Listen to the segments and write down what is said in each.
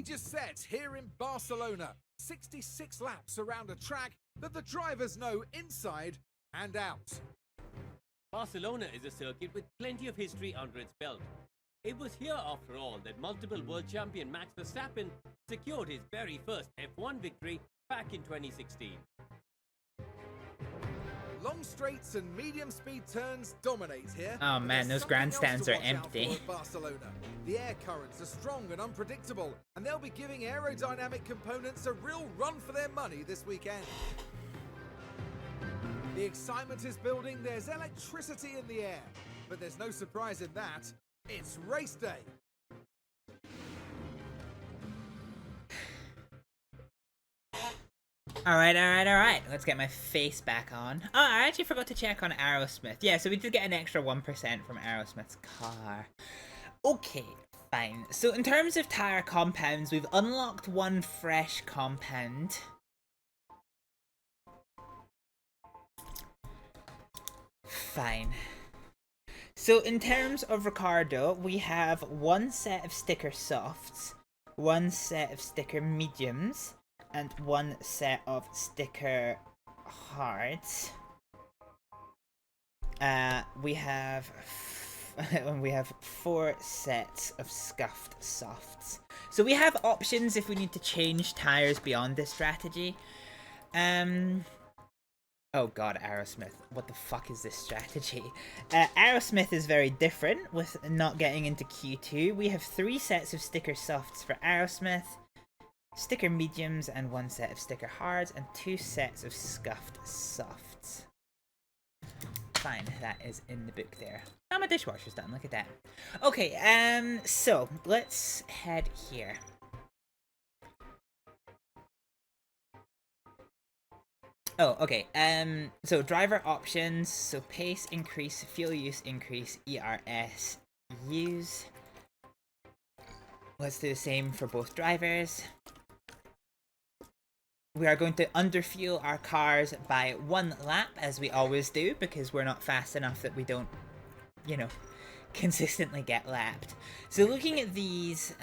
Stages set here in Barcelona. 66 laps around a track that the drivers know inside and out. Barcelona is a circuit with plenty of history under its belt. It was here, after all, that multiple world champion Max Verstappen secured his very first F1 victory back in 2016. Long straights and medium speed turns dominate here. Oh man, those grandstands are empty. Barcelona. The air currents are strong and unpredictable, and they'll be giving aerodynamic components a real run for their money this weekend. The excitement is building, there's electricity in the air, but there's no surprise in that. It's race day. Alright. Let's get my face back on. Oh, I actually forgot to check on Aerosmith. Yeah, so we did get an extra 1% from Aerosmith's car. Okay, fine. So in terms of tire compounds, we've unlocked one fresh compound. Fine. So in terms of Ricardo, we have one set of sticker softs, one set of sticker mediums, and one set of sticker hards. We have 4 sets of scuffed softs. So we have options if we need to change tires beyond this strategy. Oh god, Aerosmith. What the fuck is this strategy? Aerosmith is very different with not getting into Q2. We have 3 sets of sticker softs for Aerosmith, sticker mediums, and 1 set of sticker hards, and 2 sets of scuffed softs. Fine, that is in the book there. Oh, my dishwasher's done, look at that. Okay, so let's head here. Oh, okay, so driver options, so pace increase, fuel use increase, ERS use. Let's do the same for both drivers. We are going to underfuel our cars by 1 lap, as we always do, because we're not fast enough that we don't, you know, consistently get lapped. So looking at these,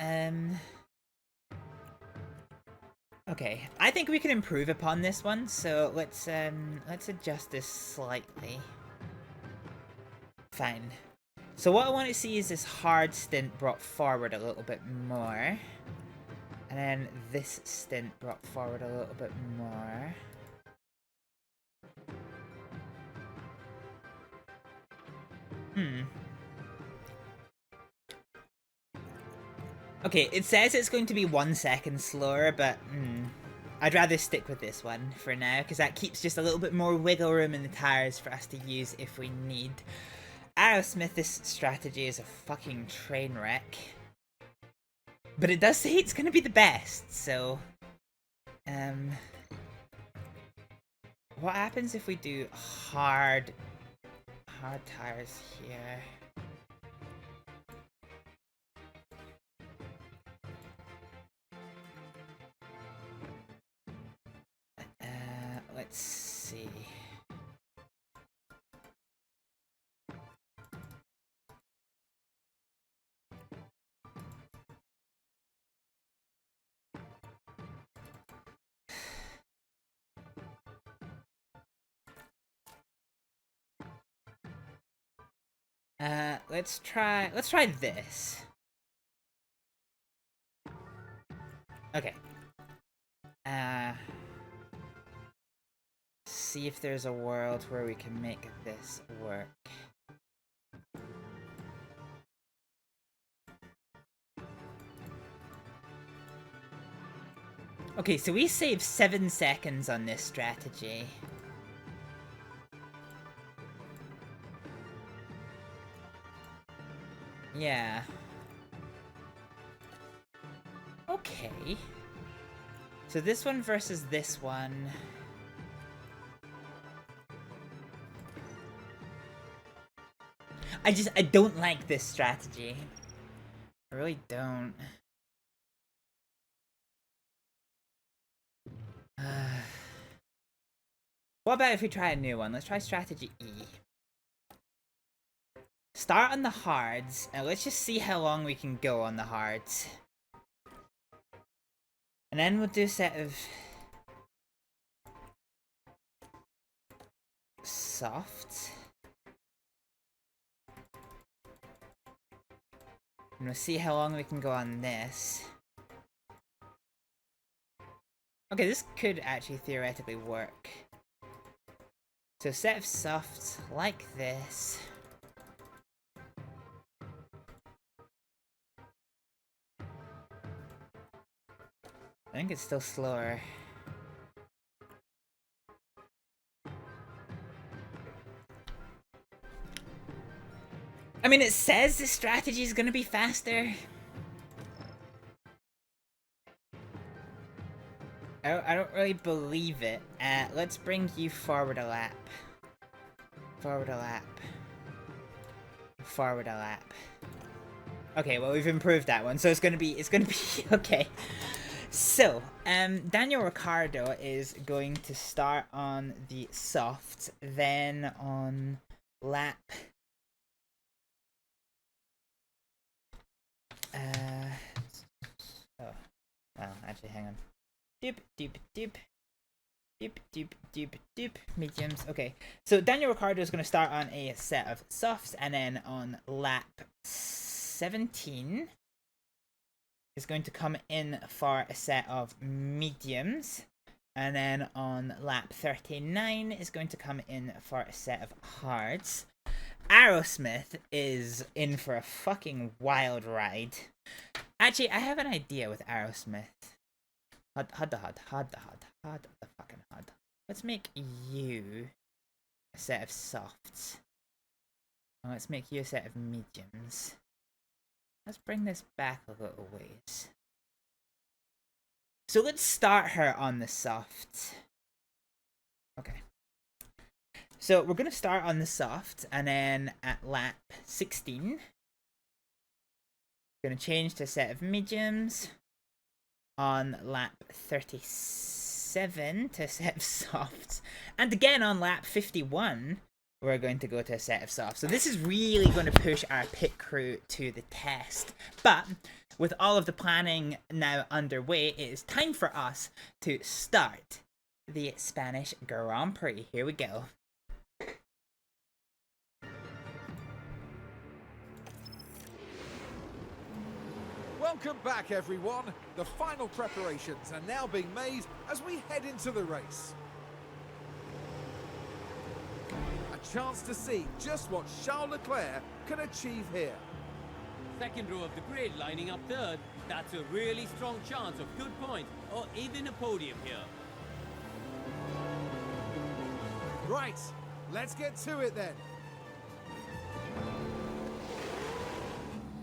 okay, I think we can improve upon this one, so let's adjust this slightly. Fine. So what I want to see is this hard stint brought forward a little bit more. And then this stint brought forward a little bit more. Okay, it says it's going to be 1 second slower, but I'd rather stick with this one for now, because that keeps just a little bit more wiggle room in the tires for us to use if we need. Aerosmith, this strategy is a fucking train wreck. But it does say it's going to be the best, so... what happens if we do hard tires here? Let's see... let's try this. Okay. See if there's a world where we can make this work. Okay, so we saved 7 seconds on this strategy. Yeah. Okay. So this one versus this one. I don't like this strategy. I really don't. What about if we try a new one? Let's try strategy E. Start on the hards, and let's just see how long we can go on the hards. And then we'll do a set of soft. And we'll see how long we can go on this. Okay, this could actually theoretically work. So a set of softs like this. I think it's still slower. I mean, it says the strategy is gonna be faster. I don't really believe it. Let's bring you forward a lap. Forward a lap. Forward a lap. Okay, well we've improved that one, so it's gonna be okay. So, Daniel Ricciardo is going to start on the soft, then on lap. Oh, well, actually, hang on. Doop, doop, doop. Doop, doop, doop, doop. Mediums. Okay, so Daniel Ricciardo is going to start on a set of softs, and then on lap 17 is going to come in for a set of mediums, and then on lap 39 is going to come in for a set of hards. Aerosmith is in for a fucking wild ride. Actually, I have an idea with Aerosmith. Hud the fucking hud. Let's make you a set of softs. And let's make you a set of mediums. Let's bring this back a little ways. So let's start her on the soft. Okay. So we're going to start on the soft, and then at lap 16, going to change to a set of mediums. On lap 37 to a set of softs. And again on lap 51, we're going to go to a set of softs. So this is really going to push our pit crew to the test. But with all of the planning now underway, it is time for us to start the Spanish Grand Prix. Here we go. Welcome back, everyone. The final preparations are now being made as we head into the race. A chance to see just what Charles Leclerc can achieve here. Second row of the grid lining up third. That's a really strong chance of good points or even a podium here. Right, let's get to it then.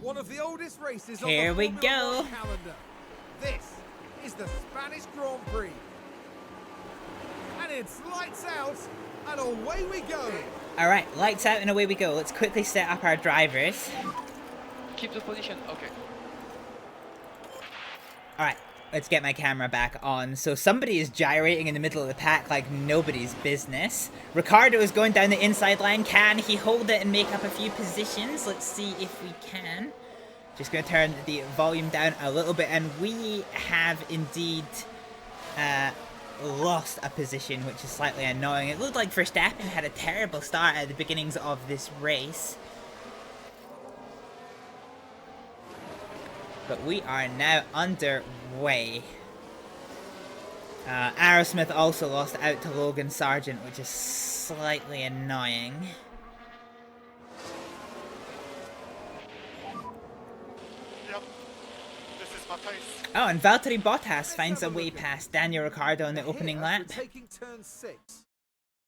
One of the oldest races Here on the we Formula go. One calendar. This is the Spanish Grand Prix. And it's lights out, and away we go. Alright, lights out and away we go. Let's quickly set up our drivers. Keep the position, okay. Alright, let's get my camera back on. So somebody is gyrating in the middle of the pack like nobody's business. Ricciardo is going down the inside line. Can he hold it and make up a few positions? Let's see if we can. Just going to turn the volume down a little bit, and we have indeed lost a position, which is slightly annoying. It looked like Verstappen had a terrible start at the beginnings of this race. But we are now underway. Aerosmith also lost out to Logan Sargent, which is slightly annoying. Yep, this is my pace. Oh, and Valtteri Bottas finds a way past Daniel Ricciardo in the opening lap. Taking turn 6.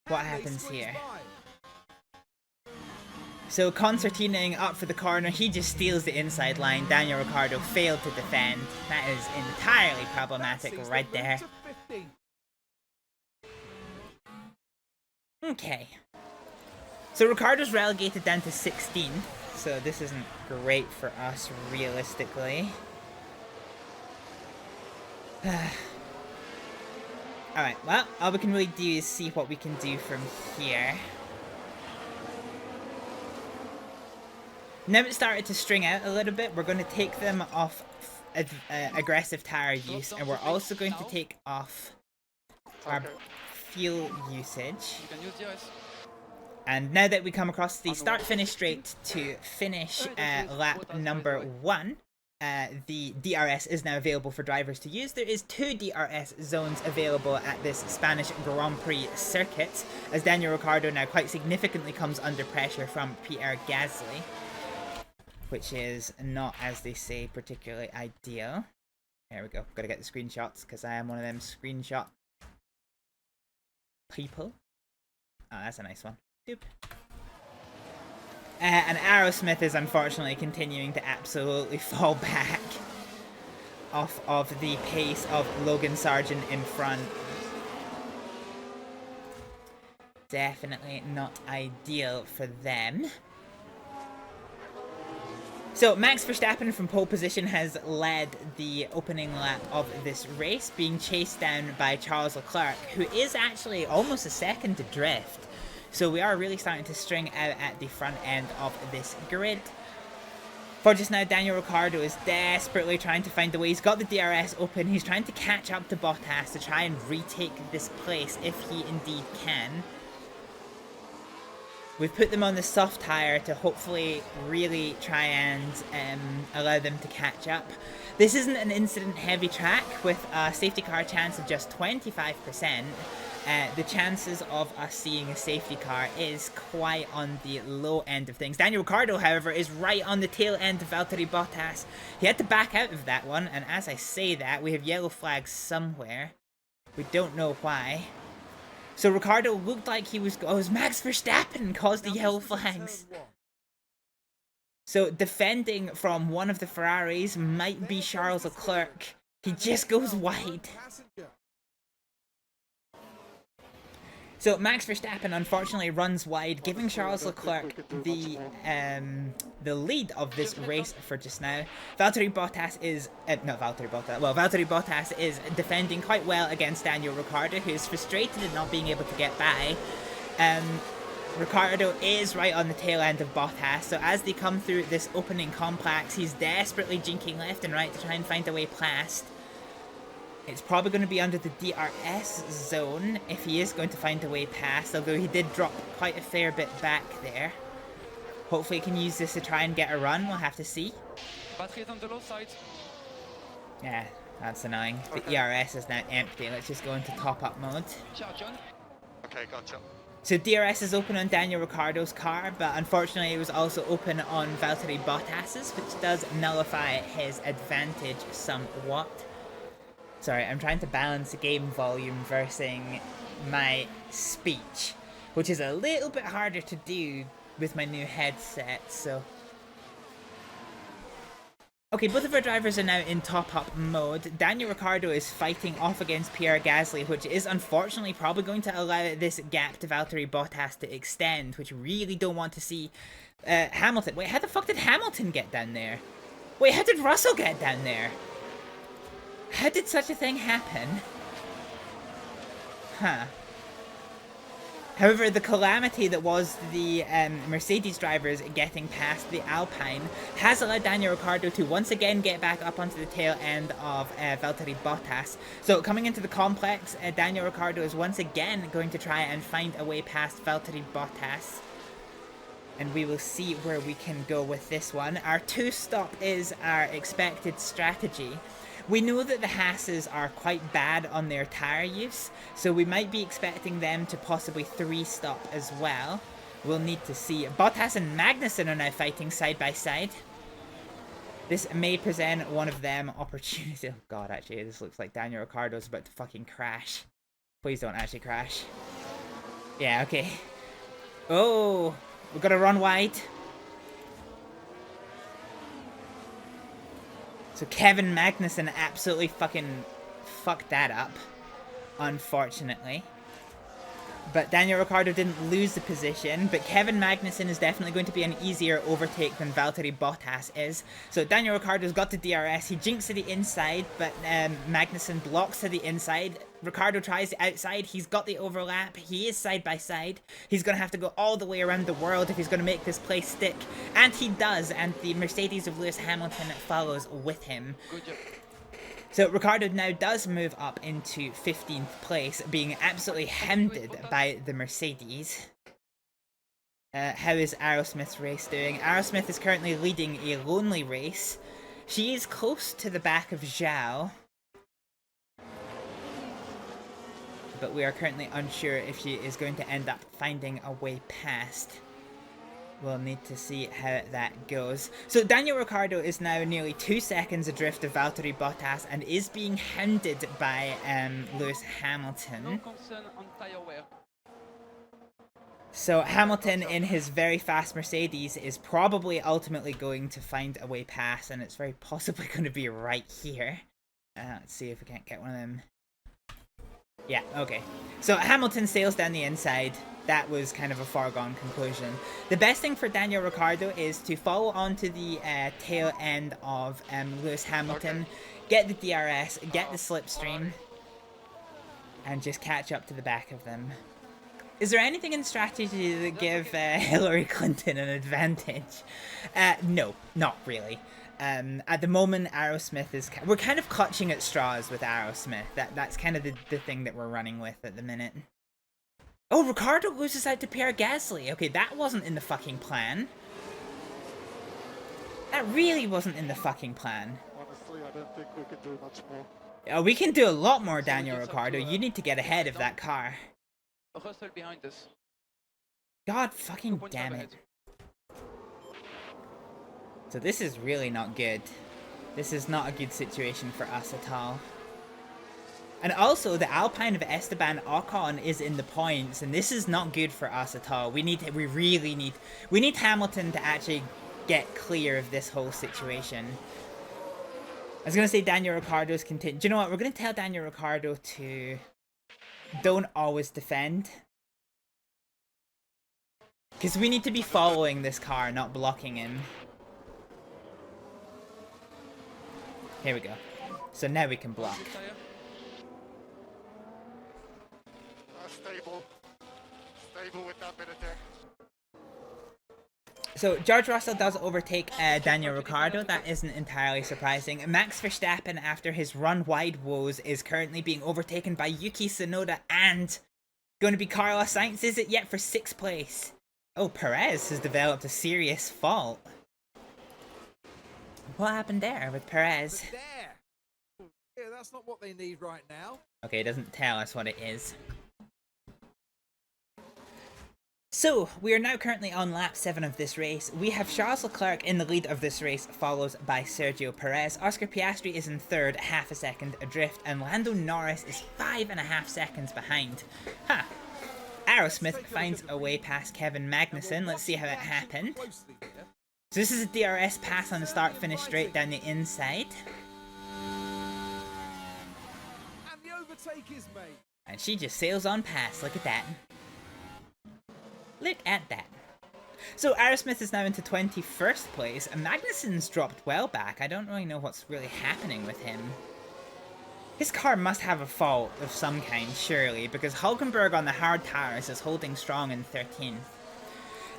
What And they happens squeeze here? by. So concertinaing up for the corner, he just steals the inside line. Daniel Ricciardo failed to defend. That is entirely problematic That sees right them there. move to 15. Okay. So Ricciardo's relegated down to 16. So this isn't great for us, realistically. Alright, well, all we can really do is see what we can do from here. Now it's started to string out a little bit. We're going to take them off aggressive tire use, and we're also going to take off our Okay. fuel usage. You can use DRS. And now that we come across the start-finish straight to finish lap number 1, the DRS is now available for drivers to use. There is 2 DRS zones available at this Spanish Grand Prix circuit, as Daniel Ricciardo now quite significantly comes under pressure from Pierre Gasly, which is not, as they say, particularly ideal. There we go. Gotta get the screenshots, because I am one of them screenshot people. Oh, that's a nice one. Doop. And Aerosmith is unfortunately continuing to absolutely fall back off of the pace of Logan Sargent in front. Definitely not ideal for them. So Max Verstappen from pole position has led the opening lap of this race, being chased down by Charles Leclerc, who is actually almost a second to drift. So we are really starting to string out at the front end of this grid. For just now, Daniel Ricciardo is desperately trying to find a way. He's got the DRS open. He's trying to catch up to Bottas to try and retake this place if he indeed can. We've put them on the soft tyre to hopefully really try and allow them to catch up. This isn't an incident-heavy track with a safety car chance of just 25%. The chances of us seeing a safety car is quite on the low end of things. Daniel Ricciardo, however, is right on the tail end of Valtteri Bottas. He had to back out of that one, and as I say that, we have yellow flags somewhere. We don't know why. So Ricciardo looked like he was... Oh, it was Max Verstappen caused the yellow flags. So defending from one of the Ferraris might be Charles Leclerc. He just goes wide. So Max Verstappen unfortunately runs wide, giving Charles Leclerc the lead of this race for just now. Valtteri Bottas is Valtteri Bottas is defending quite well against Daniel Ricciardo, who is frustrated at not being able to get by. Ricciardo is right on the tail end of Bottas, so as they come through this opening complex, he's desperately jinking left and right to try and find a way past. It's probably going to be under the DRS zone if he is going to find a way past, although he did drop quite a fair bit back there. Hopefully he can use this to try and get a run, we'll have to see. Battery is on the low side. Yeah, that's annoying. The ERS is now empty, let's just go into top-up mode. Charge on. Okay, gotcha. So DRS is open on Daniel Ricciardo's car, but unfortunately it was also open on Valtteri Bottas's, which does nullify his advantage somewhat. Sorry, I'm trying to balance the game volume versus my speech, which is a little bit harder to do with my new headset, so... Okay, both of our drivers are now in top-up mode. Daniel Ricciardo is fighting off against Pierre Gasly, which is unfortunately probably going to allow this gap to Valtteri Bottas to extend, which we really don't want to see. Hamilton. Wait, how the fuck did Hamilton get down there? Wait, how did Russell get down there? How did such a thing happen? Huh. However, the calamity that was the Mercedes drivers getting past the Alpine has allowed Daniel Ricciardo to once again get back up onto the tail end of Valtteri Bottas. So coming into the complex, Daniel Ricciardo is once again going to try and find a way past Valtteri Bottas. And we will see where we can go with this one. Our 2-stop is our expected strategy. We know that the Haas's are quite bad on their tyre use, so we might be expecting them to possibly 3-stop as well. We'll need to see. Bottas and Magnussen are now fighting side by side. This may present one of them opportunity. Oh god, actually, this looks like Daniel Ricciardo's about to fucking crash. Please don't actually crash. Yeah, okay. Oh, we've got to run wide. So Kevin Magnussen absolutely fucking fucked that up, unfortunately. But Daniel Ricciardo didn't lose the position, but Kevin Magnussen is definitely going to be an easier overtake than Valtteri Bottas is. So Daniel Ricciardo's got the DRS, he jinks to the inside, but Magnussen blocks to the inside. Ricciardo tries the outside, he's got the overlap, he is side by side. He's going to have to go all the way around the world if he's going to make this place stick. And he does, and the Mercedes of Lewis Hamilton follows with him. Good job. So Ricciardo now does move up into 15th place, being absolutely hounded by the Mercedes. How is Aerosmith's race doing? Aerosmith is currently leading a lonely race. She is close to the back of Zhao, but we are currently unsure if she is going to end up finding a way past. We'll need to see how that goes. So Daniel Ricciardo is now nearly 2 seconds adrift of Valtteri Bottas and is being hounded by Lewis Hamilton. No concern on tire wear. So Hamilton in his very fast Mercedes is probably ultimately going to find a way past, and it's very possibly going to be right here. Let's see if we can't get one of them. Yeah, okay. So Hamilton sails down the inside. That was kind of a foregone conclusion. The best thing for Daniel Ricciardo is to follow on to the tail end of Lewis Hamilton, get the DRS, get the slipstream, and just catch up to the back of them. Is there anything in strategy that give Hillary Clinton an advantage? No, not really. At the moment, Aerosmith is... We're kind of clutching at straws with Aerosmith. That's kind of the thing that we're running with at the minute. Oh, Ricciardo loses out to Pierre Gasly. Okay, that wasn't in the fucking plan. That really wasn't in the fucking plan. Honestly, I don't think we can do much more. Oh, we can do a lot more, Daniel Ricciardo. You need to get ahead of that car. Russell behind us. God fucking 2.5 damn it. ahead. So this is really not good. This is not a good situation for us at all. And also, the Alpine of Esteban Ocon is in the points, and this is not good for us at all. We need Hamilton to actually get clear of this whole situation. I was gonna say Daniel Ricciardo's continue. Do you know what? We're gonna tell Daniel Ricciardo to don't always defend, because we need to be following this car, not blocking him. Here we go. So now we can block. Stable with that bit of deck. So George Russell does overtake Daniel Ricciardo. That isn't entirely surprising. Max Verstappen, after his run-wide woes, is currently being overtaken by Yuki Tsunoda and going to be Carlos Sainz, is it yet, for 6th place? Oh, Perez has developed a serious fault. What happened there with Perez? But there. Yeah, that's not what they need right now. Okay, it doesn't tell us what it is. So, we are now currently on lap 7 of this race. We have Charles Leclerc in the lead of this race, followed by Sergio Perez. Oscar Piastri is in 3rd, half a second adrift, and Lando Norris is 5.5 seconds behind. Ha! Aerosmith finds a way past Kevin Magnussen. Let's see how it happened. So this is a DRS pass on the start-finish straight down the inside. And the overtake is made. And she just sails on past, look at that. Look at that. So Aerosmith is now into 21st place, and Magnussen's dropped well back. I don't really know what's really happening with him. His car must have a fault of some kind, surely, because Hulkenberg on the hard tires is holding strong in 13th.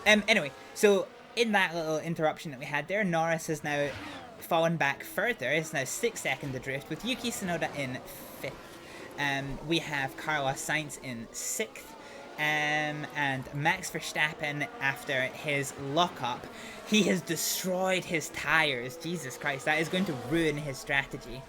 Anyway, so in that little interruption that we had there, Norris has now fallen back further. It's now 6 second adrift, with Yuki Tsunoda in 5th. We have Carlos Sainz in 6th. And Max Verstappen, after his lockup, he has destroyed his tires. Jesus Christ, that is going to ruin his strategy.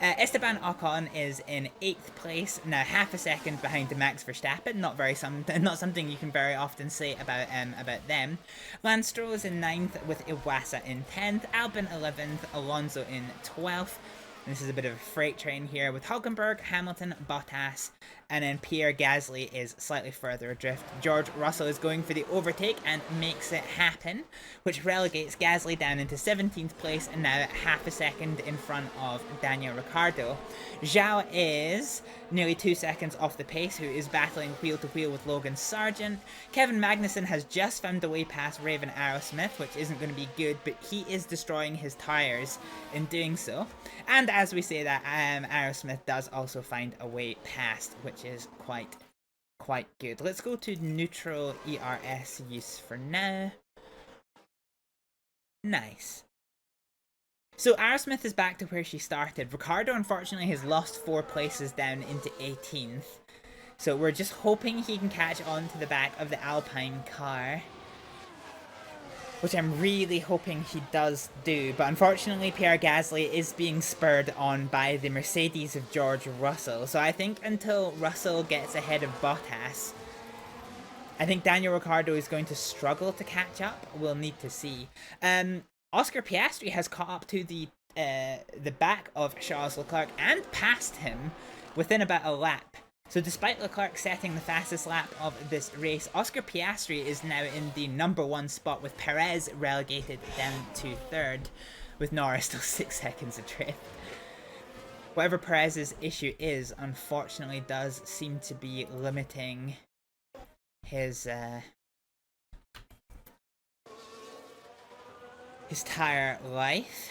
Esteban Ocon is in 8th place, now half a second behind Max Verstappen. Not something you can very often say about them. Lance Stroll is in 9th, with Iwasa in 10th, Albon 11th, Alonso in 12th. This is a bit of a freight train here with Hulkenberg, Hamilton, Bottas, and then Pierre Gasly is slightly further adrift. George Russell is going for the overtake and makes it happen, which relegates Gasly down into 17th place and now half a second in front of Daniel Ricciardo. Zhao is nearly 2 seconds off the pace, who is battling wheel to wheel with Logan Sargent. Kevin Magnussen has just found a way past Raven Aerosmith, which isn't going to be good, but he is destroying his tyres in doing so. And as we say that, Aerosmith does also find a way past, which is quite good. Let's go to neutral ERS use for now. Nice. So Aerosmith is back to where she started. Ricciardo unfortunately has lost 4 places down into 18th. So we're just hoping he can catch on to the back of the Alpine car, which I'm really hoping he does do. But unfortunately Pierre Gasly is being spurred on by the Mercedes of George Russell. So I think until Russell gets ahead of Bottas, I think Daniel Ricciardo is going to struggle to catch up. We'll need to see. Oscar Piastri has caught up to the back of Charles Leclerc and passed him within about a lap. So despite Leclerc setting the fastest lap of this race, Oscar Piastri is now in the #1 spot, with Perez relegated down to 3rd, with Norris still 6 seconds adrift. Whatever Perez's issue is, unfortunately does seem to be limiting his tyre life.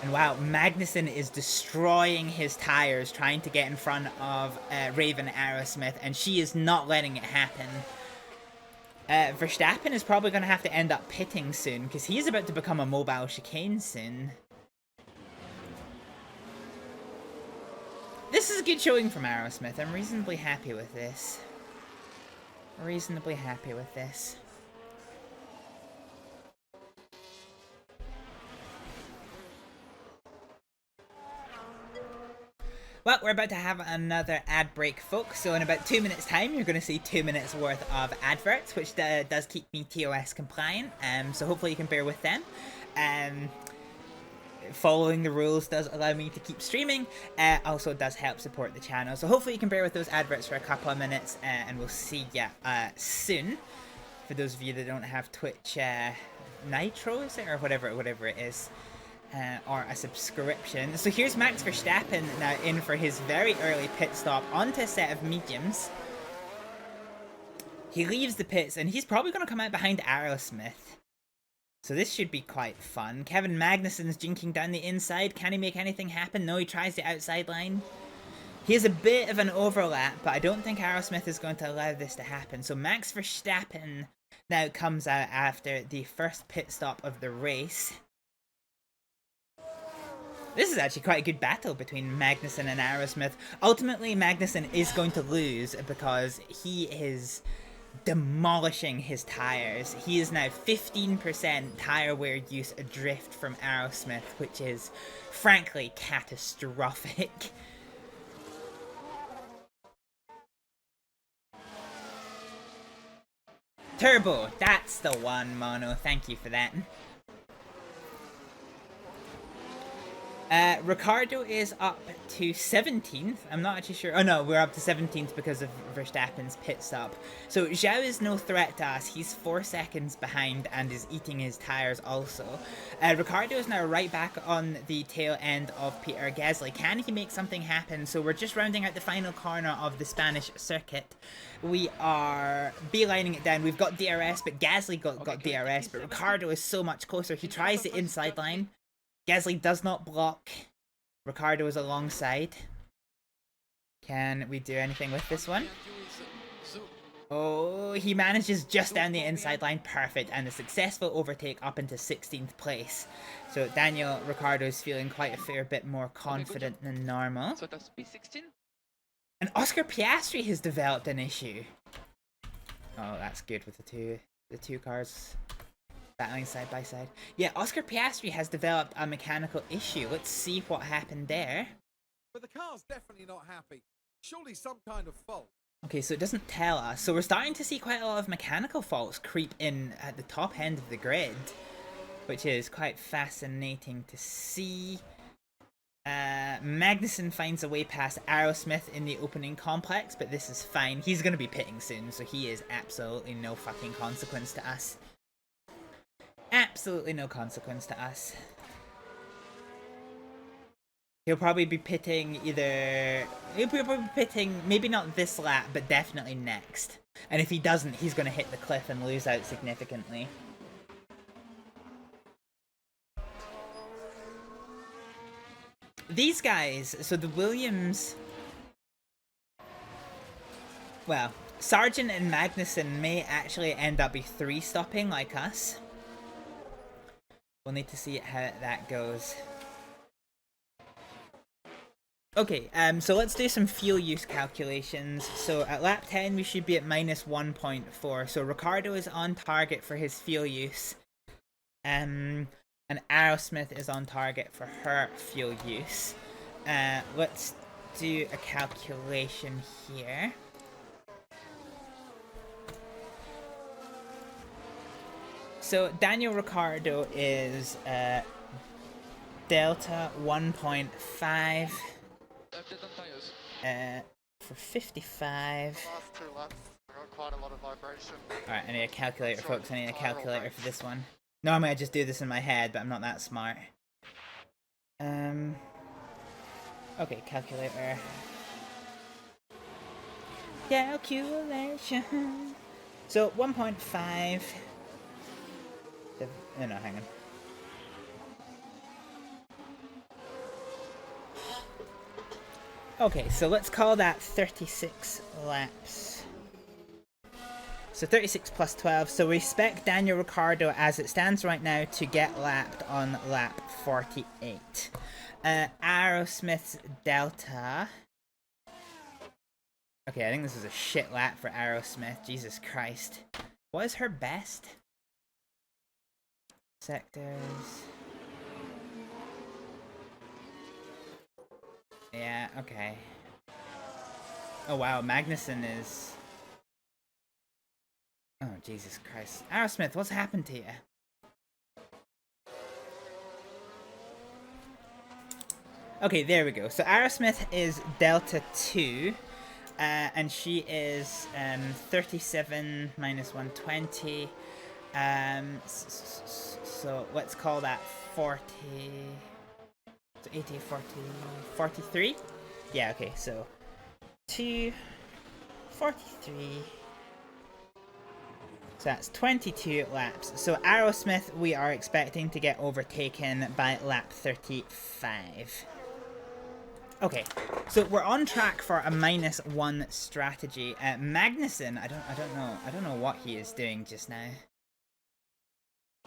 And wow, Magnussen is destroying his tyres trying to get in front of Raven Aerosmith, and she is not letting it happen. Verstappen is probably going to have to end up pitting soon, because he's about to become a mobile chicane soon. This is a good showing from Aerosmith. I'm reasonably happy with this. Reasonably happy with this. Well, we're about to have another ad break, folks, so in about 2 minutes time you're going to see 2 minutes worth of adverts, which does keep me TOS compliant, so hopefully you can bear with them. Following the rules does allow me to keep streaming, also does help support the channel, so hopefully you can bear with those adverts for a couple of minutes, and we'll see ya soon. For those of you that don't have Twitch Nitro, is it, or whatever it is. Or a subscription. So here's Max Verstappen now in for his very early pit stop onto a set of mediums. He leaves the pits and he's probably going to come out behind Aerosmith. So this should be quite fun. Kevin Magnussen's jinking down the inside. Can he make anything happen? No, he tries the outside line. He has a bit of an overlap, but I don't think Aerosmith is going to allow this to happen. So Max Verstappen now comes out after the first pit stop of the race. This is actually quite a good battle between Magnussen and Aerosmith. Ultimately, Magnussen is going to lose because he is demolishing his tyres. He is now 15% tyre wear use adrift from Aerosmith, which is frankly catastrophic. Turbo, that's the one, Mono. Thank you for that. Ricciardo is up to 17th. I'm not actually sure. Oh no, we're up to 17th because of Verstappen's pit stop. So Zhao is no threat to us. He's 4 seconds behind and is eating his tyres also. Ricciardo is now right back on the tail end of Pierre Gasly. Can he make something happen? So we're just rounding out the final corner of the Spanish circuit. We are beelining it down. We've got DRS, but Gasly got DRS, but Ricciardo is so much closer. He tries the inside line. Gasly does not block. Ricciardo is alongside. Can we do anything with this one? Oh, he manages just down the inside line. Perfect. And a successful overtake up into 16th place. So Daniel Ricciardo is feeling quite a fair bit more confident than normal. So that's P16. And Oscar Piastri has developed an issue. Oh, that's good with the two cars battling side by side. Yeah, Oscar Piastri has developed a mechanical issue. Let's see what happened there. But the car's definitely not happy. Surely some kind of fault. Okay, so it doesn't tell us. So we're starting to see quite a lot of mechanical faults creep in at the top end of the grid, which is quite fascinating to see. Magnussen finds a way past Aerosmith in the opening complex, but this is fine. He's going to be pitting soon, so he is absolutely no fucking consequence to us. Absolutely no consequence to us. He'll probably be pitting either... He'll probably be pitting, maybe not this lap, but definitely next. And if he doesn't, he's going to hit the cliff and lose out significantly. These guys, so the Williams... Well, Sargent and Magnussen may actually end up be 3-stopping like us. We'll need to see how that goes. Okay, so let's do some fuel use calculations. So at lap 10 we should be at minus 1.4. So Ricciardo is on target for his fuel use. And Aerosmith is on target for her fuel use. Let's do a calculation here. So Daniel Ricciardo is Delta 1.5 Update on tires. for 55. Last 2 laps, I got quite a lot of vibration. Alright, I need a calculator, folks. I need a calculator for this one. Normally I just do this in my head, but I'm not that smart. Okay, calculator. Calculation. So 1.5. No, hang on. Okay, so let's call that 36 laps. So 36 plus 12. So we expect Daniel Ricciardo, as it stands right now, to get lapped on lap 48. Aerosmith's Delta. Okay, I think this is a shit lap for Aerosmith. Jesus Christ. What is her best? Sectors. Yeah, okay. Oh wow, Magnussen is... Oh, Jesus Christ. Aerosmith, what's happened to you? Okay, there we go. So Aerosmith is Delta 2. And she is 37 minus 120. So let's call that 40... So 80, 40, 43? Yeah, okay, so 2, 43. So that's 22 laps. So Aerosmith we are expecting to get overtaken by lap 35. Okay, so we're on track for a -1 strategy. Magnussen, I don't know what he is doing just now.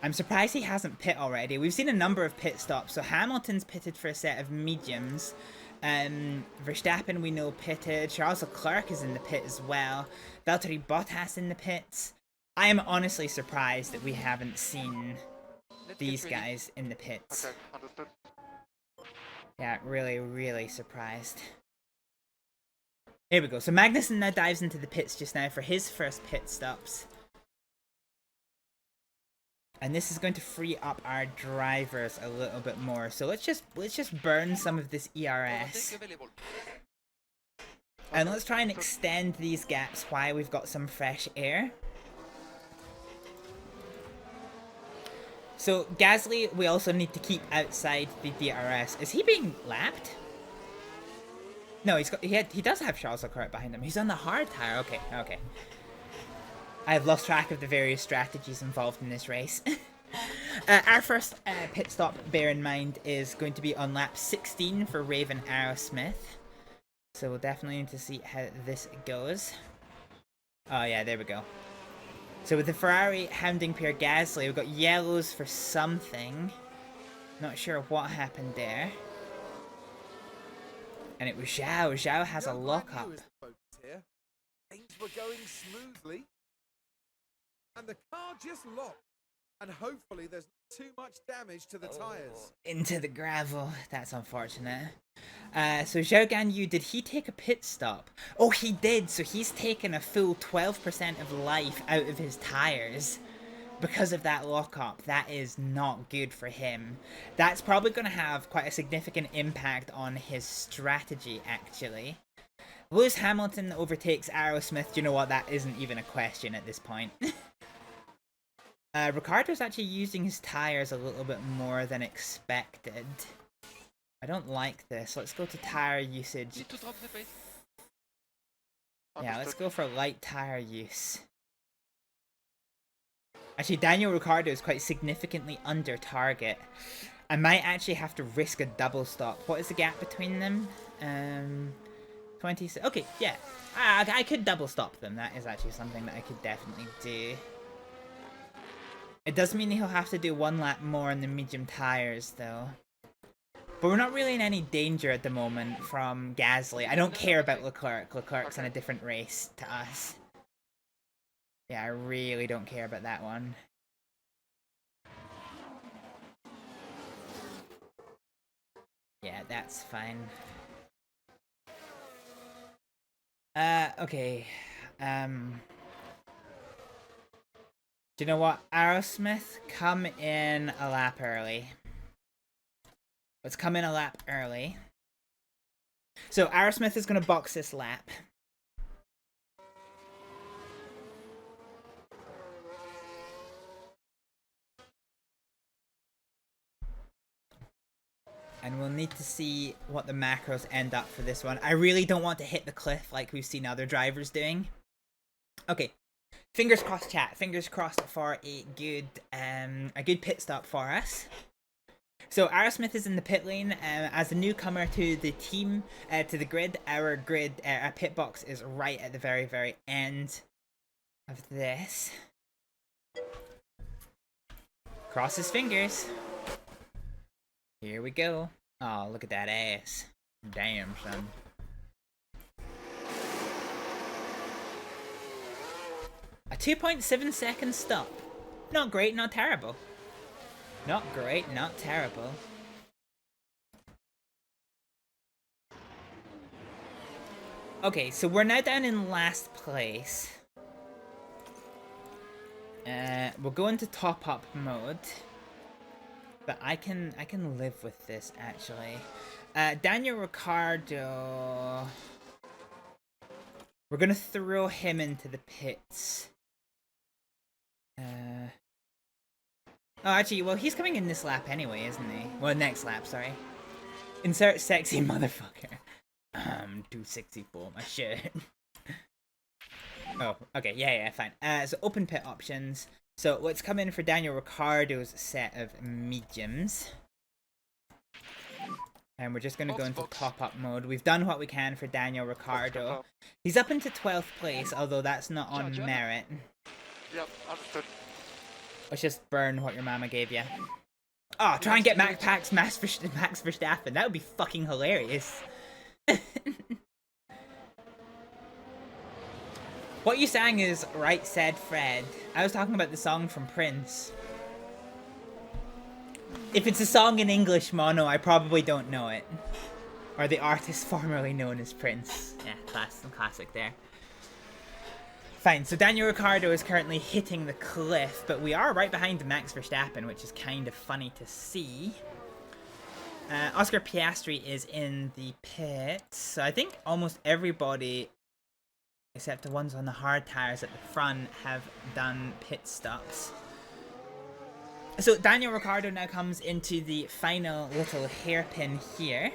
I'm surprised he hasn't pit already. We've seen a number of pit stops. So Hamilton's pitted for a set of mediums. Verstappen we know pitted. Charles Leclerc is in the pit as well. Valtteri Bottas in the pits. I am honestly surprised that we haven't seen these guys in the pits. Okay, understood. Yeah, really, really surprised. Here we go. So Magnussen now dives into the pits just now for his first pit stops. And this is going to free up our drivers a little bit more. So let's just burn some of this ERS. And let's try and extend these gaps while we've got some fresh air. So Gasly, we also need to keep outside the DRS. Is he being lapped? No, he does have Charles Leclerc behind him. He's on the hard tire. Okay, okay. I've lost track of the various strategies involved in this race. Our first pit stop, bear in mind, is going to be on lap 16 for Raven Aerosmith. So we'll definitely need to see how this goes. Oh yeah, there we go. So with the Ferrari hounding Pierre Gasly, we've got yellows for something. Not sure what happened there. And it was Zhao. Zhao has a lockup. Things were going smoothly. And the car just locked. And hopefully there's not too much damage to the tyres. Into the gravel. That's unfortunate. So Zhao Ganyu, did he take a pit stop? Oh, he did. So he's taken a full 12% of life out of his tyres because of that lockup. That is not good for him. That's probably going to have quite a significant impact on his strategy, actually. Lewis Hamilton overtakes Aerosmith. Do you know what? That isn't even a question at this point. Ricciardo's actually using his tires a little bit more than expected. I don't like this. Let's go to tire usage. Need to drop the pace. Yeah, let's go for light tire use. Actually, Daniel Ricciardo is quite significantly under target. I might actually have to risk a double stop. What is the gap between them? 20. Okay, yeah. I could double stop them. That is actually something that I could definitely do. It does mean he'll have to do one lap more on the medium tires, though. But we're not really in any danger at the moment from Gasly. I don't care about Leclerc. Leclerc's in a different race to us. Yeah, I really don't care about that one. Yeah, that's fine. Okay. Do you know what? Aerosmith, come in a lap early. Let's come in a lap early. So Aerosmith is going to box this lap. And we'll need to see what the macros end up for this one. I really don't want to hit the cliff like we've seen other drivers doing. Okay. Fingers crossed, chat. Fingers crossed for a good pit stop for us. So Aerosmith is in the pit lane. As a newcomer to the team, to the grid, our pit box is right at the very, very end of this. Cross his fingers. Here we go. Oh, look at that ass. Damn, son. A 2.7 second stop. Not great, not terrible. Not great, not terrible. Okay, so we're now down in last place. We'll go into top up mode. But I can live with this, actually. Daniel Ricciardo. We're gonna throw him into the pits. Oh, actually, well, he's coming in this lap anyway, isn't he? Well, next lap, sorry. Insert sexy motherfucker. I'm too sexy for my shirt. Oh, okay, yeah, fine. So open pit options. So let's come in for Daniel Ricciardo's set of mediums. And we're just going to go into top-up mode. We've done what we can for Daniel Ricciardo. He's up into 12th place, although that's not on merit. Yep, understood. Let's just burn what your mama gave you. Oh, try and get Max Verstappen. That would be fucking hilarious. What you sang is Right Said Fred. I was talking about the song from Prince. If it's a song in English mono, I probably don't know it. Or the artist formerly known as Prince. Yeah, classic there. Fine, so Daniel Ricciardo is currently hitting the cliff, but we are right behind Max Verstappen, which is kind of funny to see. Oscar Piastri is in the pits, so I think almost everybody, except the ones on the hard tires at the front, have done pit stops. So Daniel Ricciardo now comes into the final little hairpin here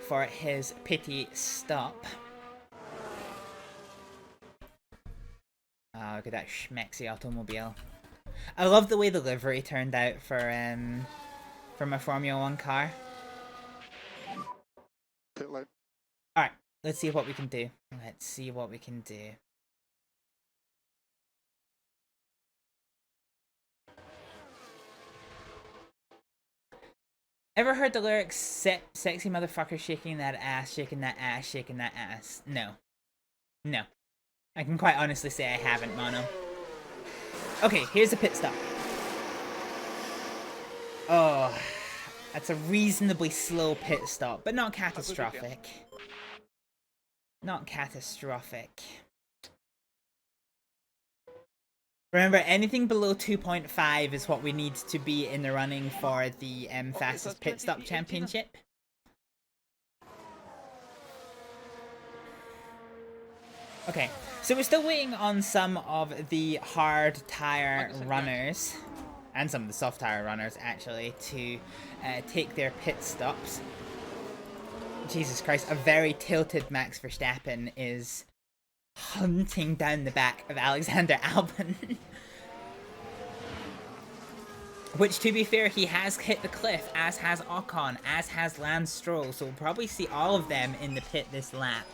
for his pity stop. Oh, look at that schmexy automobile. I love the way the livery turned out for from a Formula 1 car. Pit lane. Alright, let's see what we can do. Let's see what we can do. Ever heard the lyrics, sexy motherfucker shaking that ass, shaking that ass, shaking that ass? No. No. I can quite honestly say I haven't, Mono. Okay, here's a pit stop. Oh, that's a reasonably slow pit stop, but not catastrophic. Not catastrophic. Remember, anything below 2.5 is what we need to be in the running for the fastest pit stop championship. Okay, so we're still waiting on some of the hard tire runners, and some of the soft tire runners actually, to take their pit stops. Jesus Christ, a very tilted Max Verstappen is hunting down the back of Alexander Albon. Which, to be fair, he has hit the cliff, as has Ocon, as has Lance Stroll, so we'll probably see all of them in the pit this lap.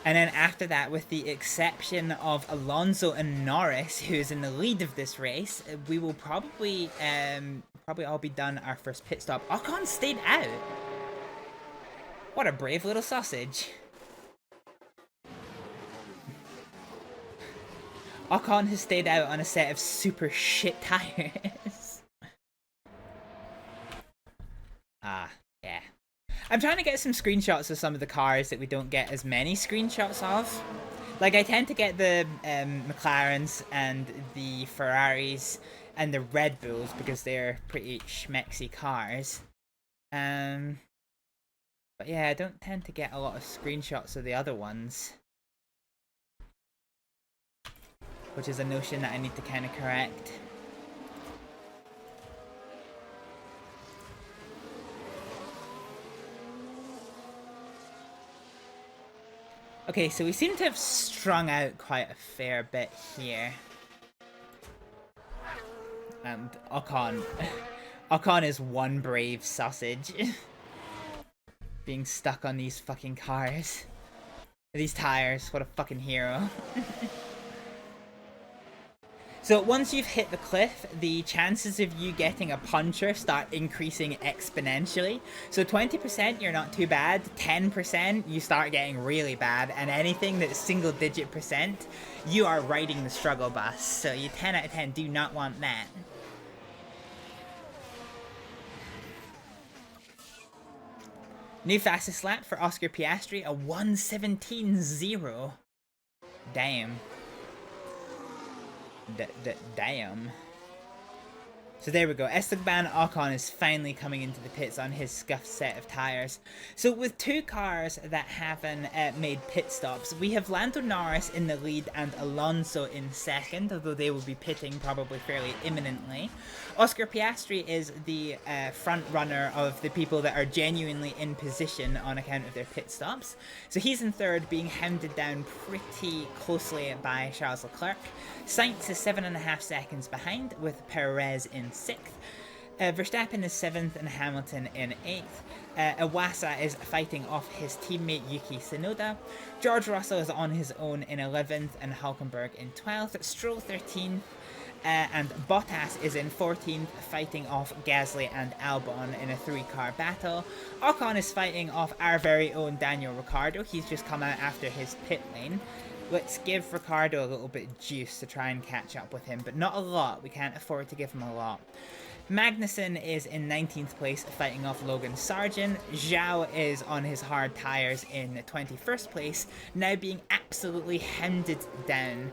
And then after that, with the exception of Alonso and Norris, who is in the lead of this race, we will probably all be done our first pit stop. Ocon stayed out! What a brave little sausage. Ocon has stayed out on a set of super shit tires. Ah, yeah. I'm trying to get some screenshots of some of the cars that we don't get as many screenshots of. Like, I tend to get the McLarens and the Ferraris and the Red Bulls because they're pretty schmexy cars. But yeah, I don't tend to get a lot of screenshots of the other ones. Which is a notion that I need to kind of correct. Okay, so we seem to have strung out quite a fair bit here. And Ocon is one brave sausage. Being stuck on these fucking cars. These tires, what a fucking hero. So once you've hit the cliff, the chances of you getting a puncher start increasing exponentially. So 20%, you're not too bad. 10%, you start getting really bad. And anything that's single digit percent, you are riding the struggle bus. So you 10 out of 10 do not want that. New fastest lap for Oscar Piastri, a 1:17.0. Damn. Damn. So there we go. Esteban Ocon is finally coming into the pits on his scuffed set of tyres. So with two cars that haven't made pit stops, we have Lando Norris in the lead and Alonso in second, although they will be pitting probably fairly imminently. Oscar Piastri is the front runner of the people that are genuinely in position on account of their pit stops. So he's in third, being hounded down pretty closely by Charles Leclerc. Sainz is 7.5 seconds behind, with Perez in 6th. Verstappen is 7th and Hamilton in 8th. Iwasa is fighting off his teammate Yuki Tsunoda. George Russell is on his own in 11th and Hülkenberg in 12th. Stroll 13th. And Bottas is in 14th, fighting off Gasly and Albon in a 3-car battle. Ocon is fighting off our very own Daniel Ricciardo. He's just come out after his pit lane. Let's give Ricciardo a little bit of juice to try and catch up with him, but not a lot. We can't afford to give him a lot. Magnussen is in 19th place, fighting off Logan Sargent. Zhao is on his hard tyres in 21st place, now being absolutely hounded down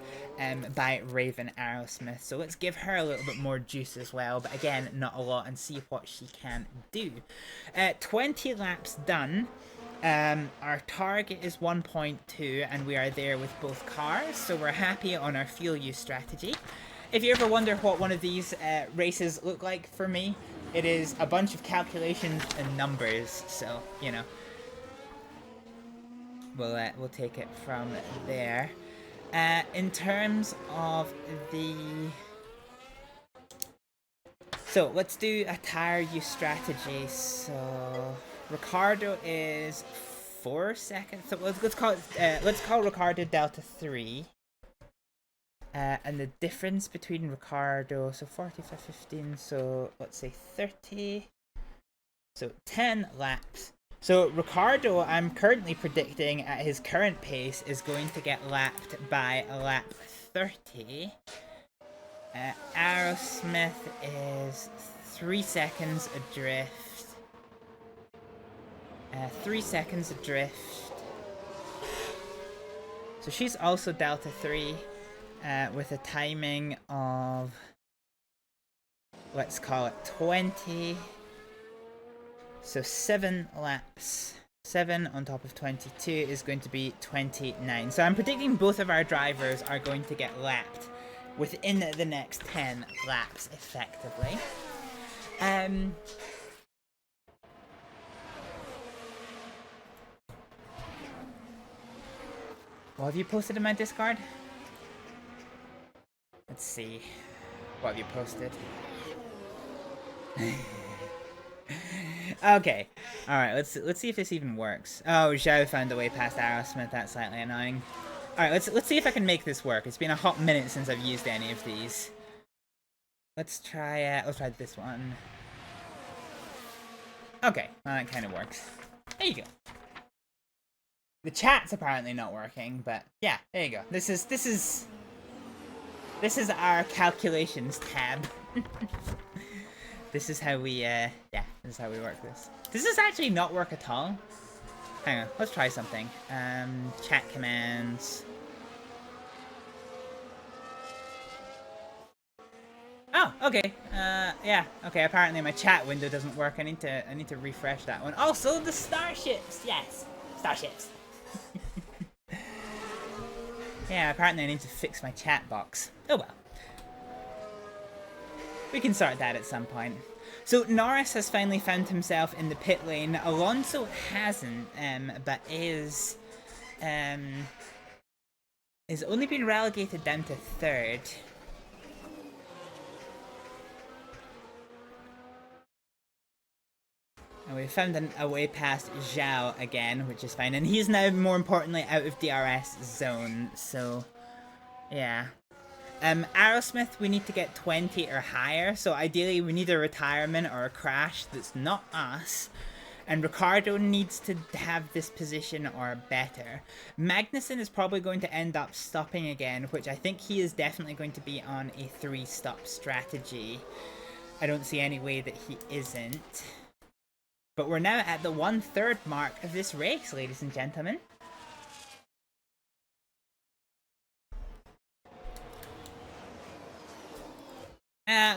by Raven Aerosmith. So let's give her a little bit more juice as well, but again, not a lot, and see what she can do. 20 laps done. Our target is 1.2, and we are there with both cars, so we're happy on our fuel use strategy. If you ever wonder what one of these races look like for me, it is a bunch of calculations and numbers, so, you know. We'll take it from there. In terms of the... So, let's do a tire use strategy. So, Ricciardo is 4 seconds. So let's call Ricciardo Delta 3. And the difference between Ricciardo, so 45, 15, so let's say 30. So 10 laps. So Ricciardo, I'm currently predicting at his current pace, is going to get lapped by lap 30. Aerosmith is 3 seconds adrift. 3 seconds adrift. So she's also Delta 3. with a timing of, let's call it 20. So 7 laps. 7 on top of 22 is going to be 29. So I'm predicting both of our drivers are going to get lapped within the next 10 laps, effectively. What have you posted in my Discord? Let's see. What have you posted? Okay. Alright, let's see if this even works. Oh, Zhao found a way past Aerosmith. That's slightly annoying. Alright, let's see if I can make this work. It's been a hot minute since I've used any of these. Let's try this one. Okay, well, that kind of works. There you go. The chat's apparently not working, but yeah, there you go. This is our calculations tab. This is how we this is how we work this. Does this actually not work at all? Hang on, let's try something. Chat commands. Oh, okay. Yeah. Okay. Apparently my chat window doesn't work. I need to refresh that one. Also, the starships. Yes, starships. Yeah. Apparently I need to fix my chat box. Oh well. We can sort that at some point. So Norris has finally found himself in the pit lane. Alonso hasn't, but is only been relegated down to 3rd. And we found a way past Zhao again, which is fine. And he's now, more importantly, out of DRS zone. So, yeah. Aerosmith, we need to get 20 or higher. So ideally, we need a retirement or a crash that's not us. And Ricardo needs to have this position or better. Magnussen is probably going to end up stopping again, which I think he is definitely going to be on a 3-stop strategy. I don't see any way that he isn't. But we're now at the 1/3 mark of this race, ladies and gentlemen.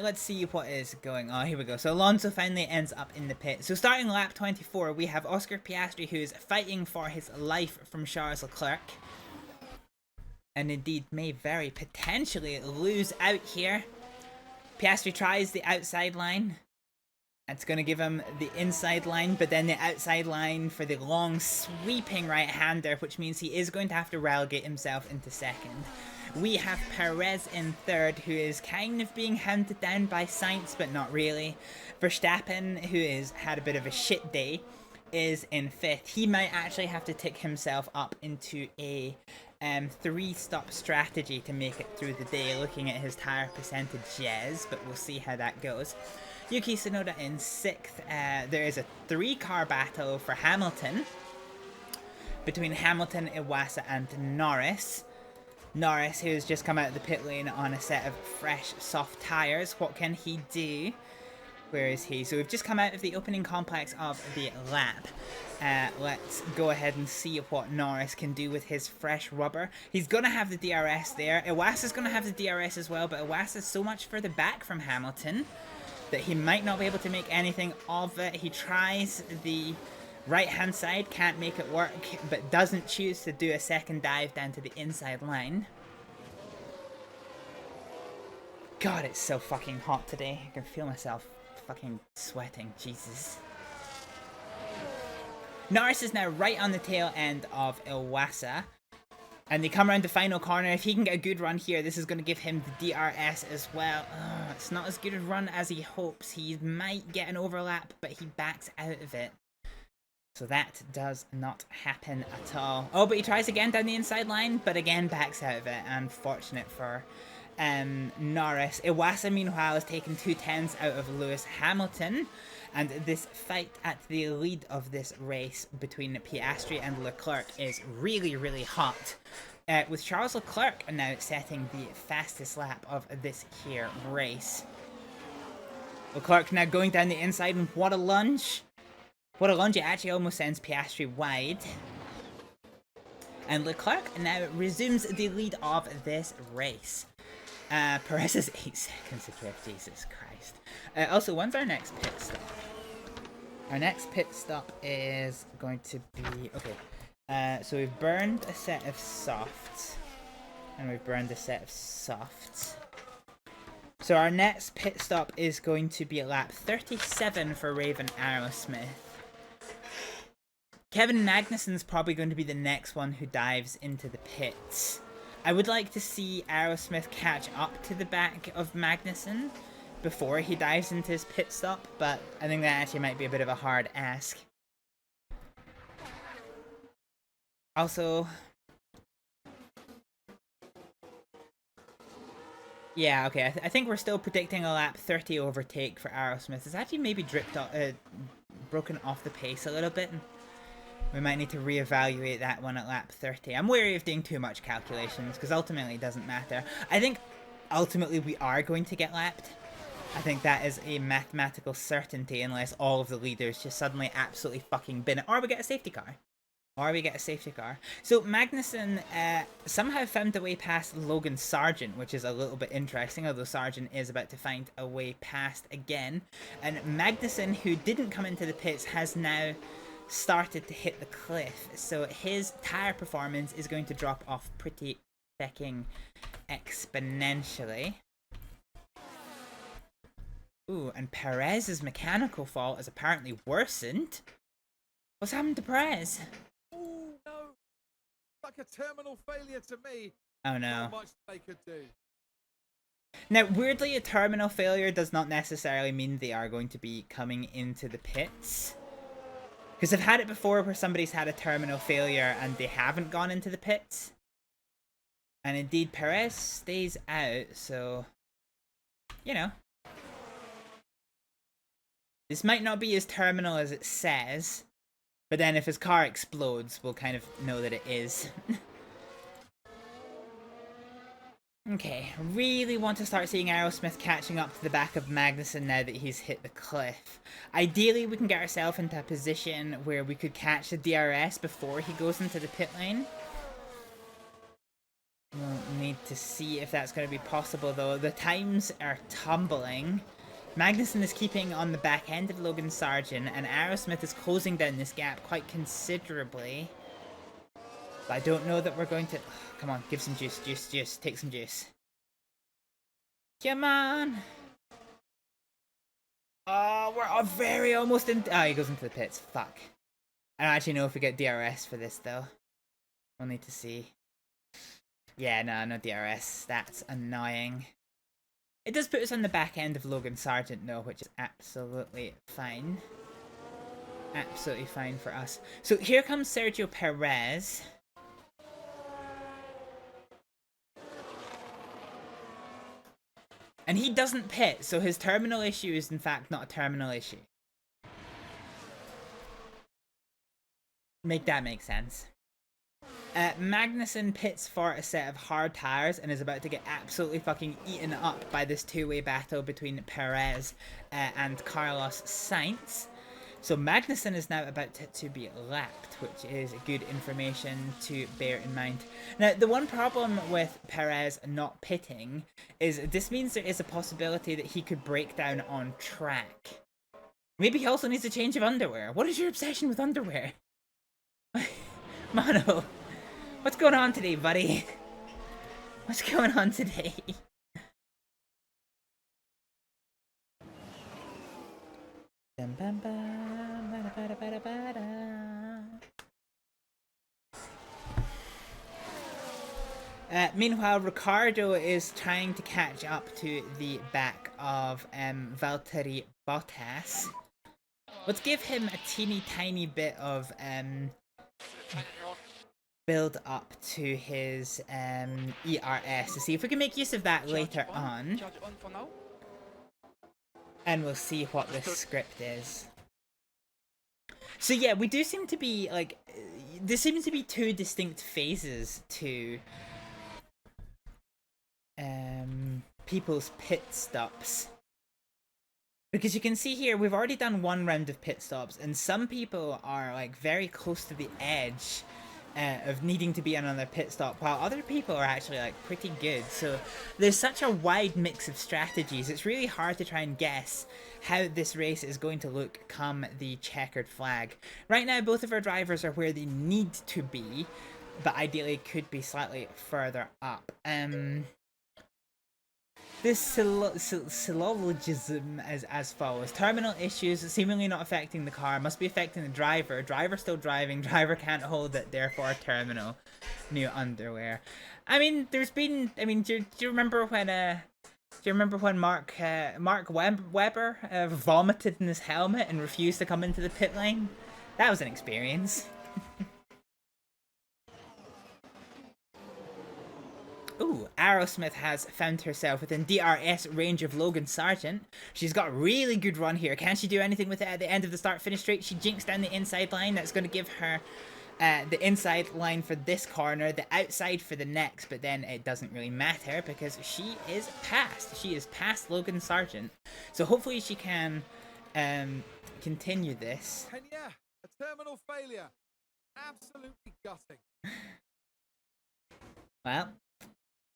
Let's see what is going on. Here we go. So Alonso finally ends up in the pit. So starting lap 24, we have Oscar Piastri, who is fighting for his life from Charles Leclerc. And indeed may very potentially lose out here. Piastri tries the outside line. That's going to give him the inside line, but then the outside line for the long sweeping right-hander, which means he is going to have to relegate himself into 2nd. We have Perez in 3rd, who is kind of being hounded down by Sainz, but not really. Verstappen, who has had a bit of a shit day, is in 5th. He might actually have to tick himself up into a 3-stop strategy to make it through the day, looking at his tyre percentages, but we'll see how that goes. Yuki Tsunoda in 6th. There is a 3-car battle for Hamilton between Hamilton, Iwasa and Norris. Norris, who's just come out of the pit lane on a set of fresh, soft tyres. What can he do? Where is he? So we've just come out of the opening complex of the lap. Let's go ahead and see what Norris can do with his fresh rubber. He's going to have the DRS there. Iwasa's going to have the DRS as well, but Iwasa's so much further back from Hamilton that he might not be able to make anything of it. He tries the right-hand side, can't make it work, but doesn't choose to do a second dive down to the inside line. God, it's so fucking hot today. I can feel myself fucking sweating. Jesus. Norris is now right on the tail end of Iwasa. And they come around the final corner. If he can get a good run here, this is going to give him the DRS as well. Oh, it's not as good a run as he hopes. He might get an overlap, but he backs out of it. So that does not happen at all. Oh, but he tries again down the inside line, but again backs out of it. Unfortunate for Norris. Iwasa, meanwhile, has taken 2/10 out of Lewis Hamilton. And this fight at the lead of this race between Piastri and Leclerc is really, really hot. With Charles Leclerc now setting the fastest lap of this here race. Leclerc now going down the inside, and what a lunge. What a lunge, it actually almost sends Piastri wide. And Leclerc now resumes the lead of this race. Perez is 8 seconds ahead, Jesus Christ. Also, when's our next pit stop? Our next pit stop is going to be... Okay, so we've burned a set of softs. And we've burned a set of softs. So our next pit stop is going to be at lap 37 for Raven Aerosmith. Kevin Magnussen's probably going to be the next one who dives into the pits. I would like to see Aerosmith catch up to the back of Magnussen before he dives into his pit stop, but I think that actually might be a bit of a hard ask. Also... Yeah, okay, I think we're still predicting a lap 30 overtake for Aerosmith. It's actually maybe broken off the pace a little bit. We might need to reevaluate that one at lap 30. I'm wary of doing too much calculations, because ultimately it doesn't matter. I think ultimately we are going to get lapped. I think that is a mathematical certainty unless all of the leaders just suddenly absolutely fucking bin it. Or we get a safety car. So Magnussen somehow found a way past Logan Sargent, which is a little bit interesting, although Sargent is about to find a way past again. And Magnussen, who didn't come into the pits, has now started to hit the cliff. So his tyre performance is going to drop off pretty fucking exponentially. Ooh, and Perez's mechanical fault has apparently worsened. What's happened to Perez? Oh no! Like a terminal failure to me. Oh no. Not much they could do. Now, weirdly, a terminal failure does not necessarily mean they are going to be coming into the pits. Because I've had it before where somebody's had a terminal failure and they haven't gone into the pits. And indeed, Perez stays out, so... You know. This might not be as terminal as it says, but then if his car explodes, we'll kind of know that it is. Okay, really want to start seeing Aerosmith catching up to the back of Magnussen now that he's hit the cliff. Ideally, we can get ourselves into a position where we could catch the DRS before he goes into the pit lane. We'll need to see if that's going to be possible, though. The times are tumbling. Magnussen is keeping on the back end of Logan Sargent, and Aerosmith is closing down this gap quite considerably. But I don't know that we're going to... Come on, give some juice, juice. Take some juice. Come on! Oh, we're very almost in... Oh, he goes into the pits. Fuck. I don't actually know if we get DRS for this, though. We'll need to see. Yeah, no DRS. That's annoying. It does put us on the back end of Logan Sargent, though, which is absolutely fine. Absolutely fine for us. So here comes Sergio Perez. And he doesn't pit, so his terminal issue is in fact not a terminal issue. Make that make sense. Magnussen pits for a set of hard tires and is about to get absolutely fucking eaten up by this two-way battle between Perez and Carlos Sainz. So Magnussen is now about to be lapped, which is good information to bear in mind. Now, the one problem with Perez not pitting is this means there is a possibility that he could break down on track. Maybe he also needs a change of underwear. What is your obsession with underwear? Mono, what's going on today, buddy? What's going on today? Meanwhile, Ricardo is trying to catch up to the back of Valtteri Bottas. Let's give him a teeny tiny bit of build up to his ERS to see if we can make use of that later on. And we'll see what the script is. So yeah, we do seem to be, like, there seems to be two distinct phases to people's pit stops. Because you can see here, we've already done one round of pit stops, and some people are, like, very close to the edge of needing to be on another pit stop, while other people are actually like pretty good. So there's such a wide mix of strategies. It's really hard to try and guess how this race is going to look come the checkered flag. Right now, both of our drivers are where they need to be, but ideally could be slightly further up. This syllogism is as follows. Terminal issues seemingly not affecting the car, must be affecting the driver. Driver still driving, driver can't hold it, therefore terminal. New underwear. I mean, there's been, I mean, do you remember when, Mark Webber vomited in his helmet and refused to come into the pit lane? That was an experience. Ooh, Aerosmith has found herself within DRS range of Logan Sargent. She's got a really good run here. Can she do anything with it at the end of the start-finish straight? She jinks down the inside line. That's going to give her the inside line for this corner, the outside for the next, but then it doesn't really matter because she is past. She is past Logan Sargent. So hopefully she can continue this. And yeah, a terminal failure. Absolutely gutting. Well,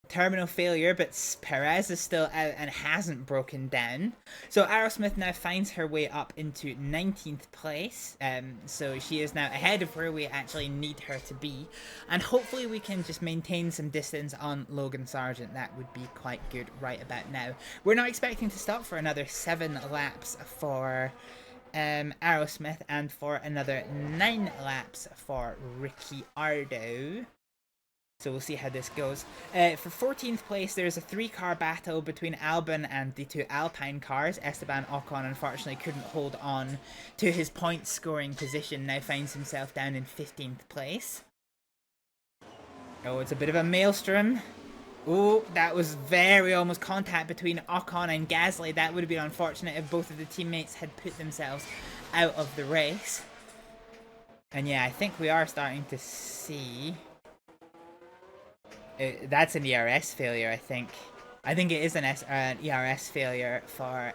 terminal failure, but Perez is still out and hasn't broken down. So Aerosmith now finds her way up into 19th place. So she is now ahead of where we actually need her to be. And hopefully we can just maintain some distance on Logan Sargent. That would be quite good right about now. We're not expecting to stop for another 7 laps for Aerosmith and for another 9 laps for Ricciardo. So we'll see how this goes. For 14th place, there's a 3-car battle between Albon and the 2 Alpine cars. Esteban Ocon unfortunately couldn't hold on to his point-scoring position. Now finds himself down in 15th place. Oh, it's a bit of a maelstrom. Oh, that was very almost contact between Ocon and Gasly. That would have been unfortunate if both of the teammates had put themselves out of the race. And yeah, I think we are starting to see... that's an ERS failure, I think. I think it is an ERS failure for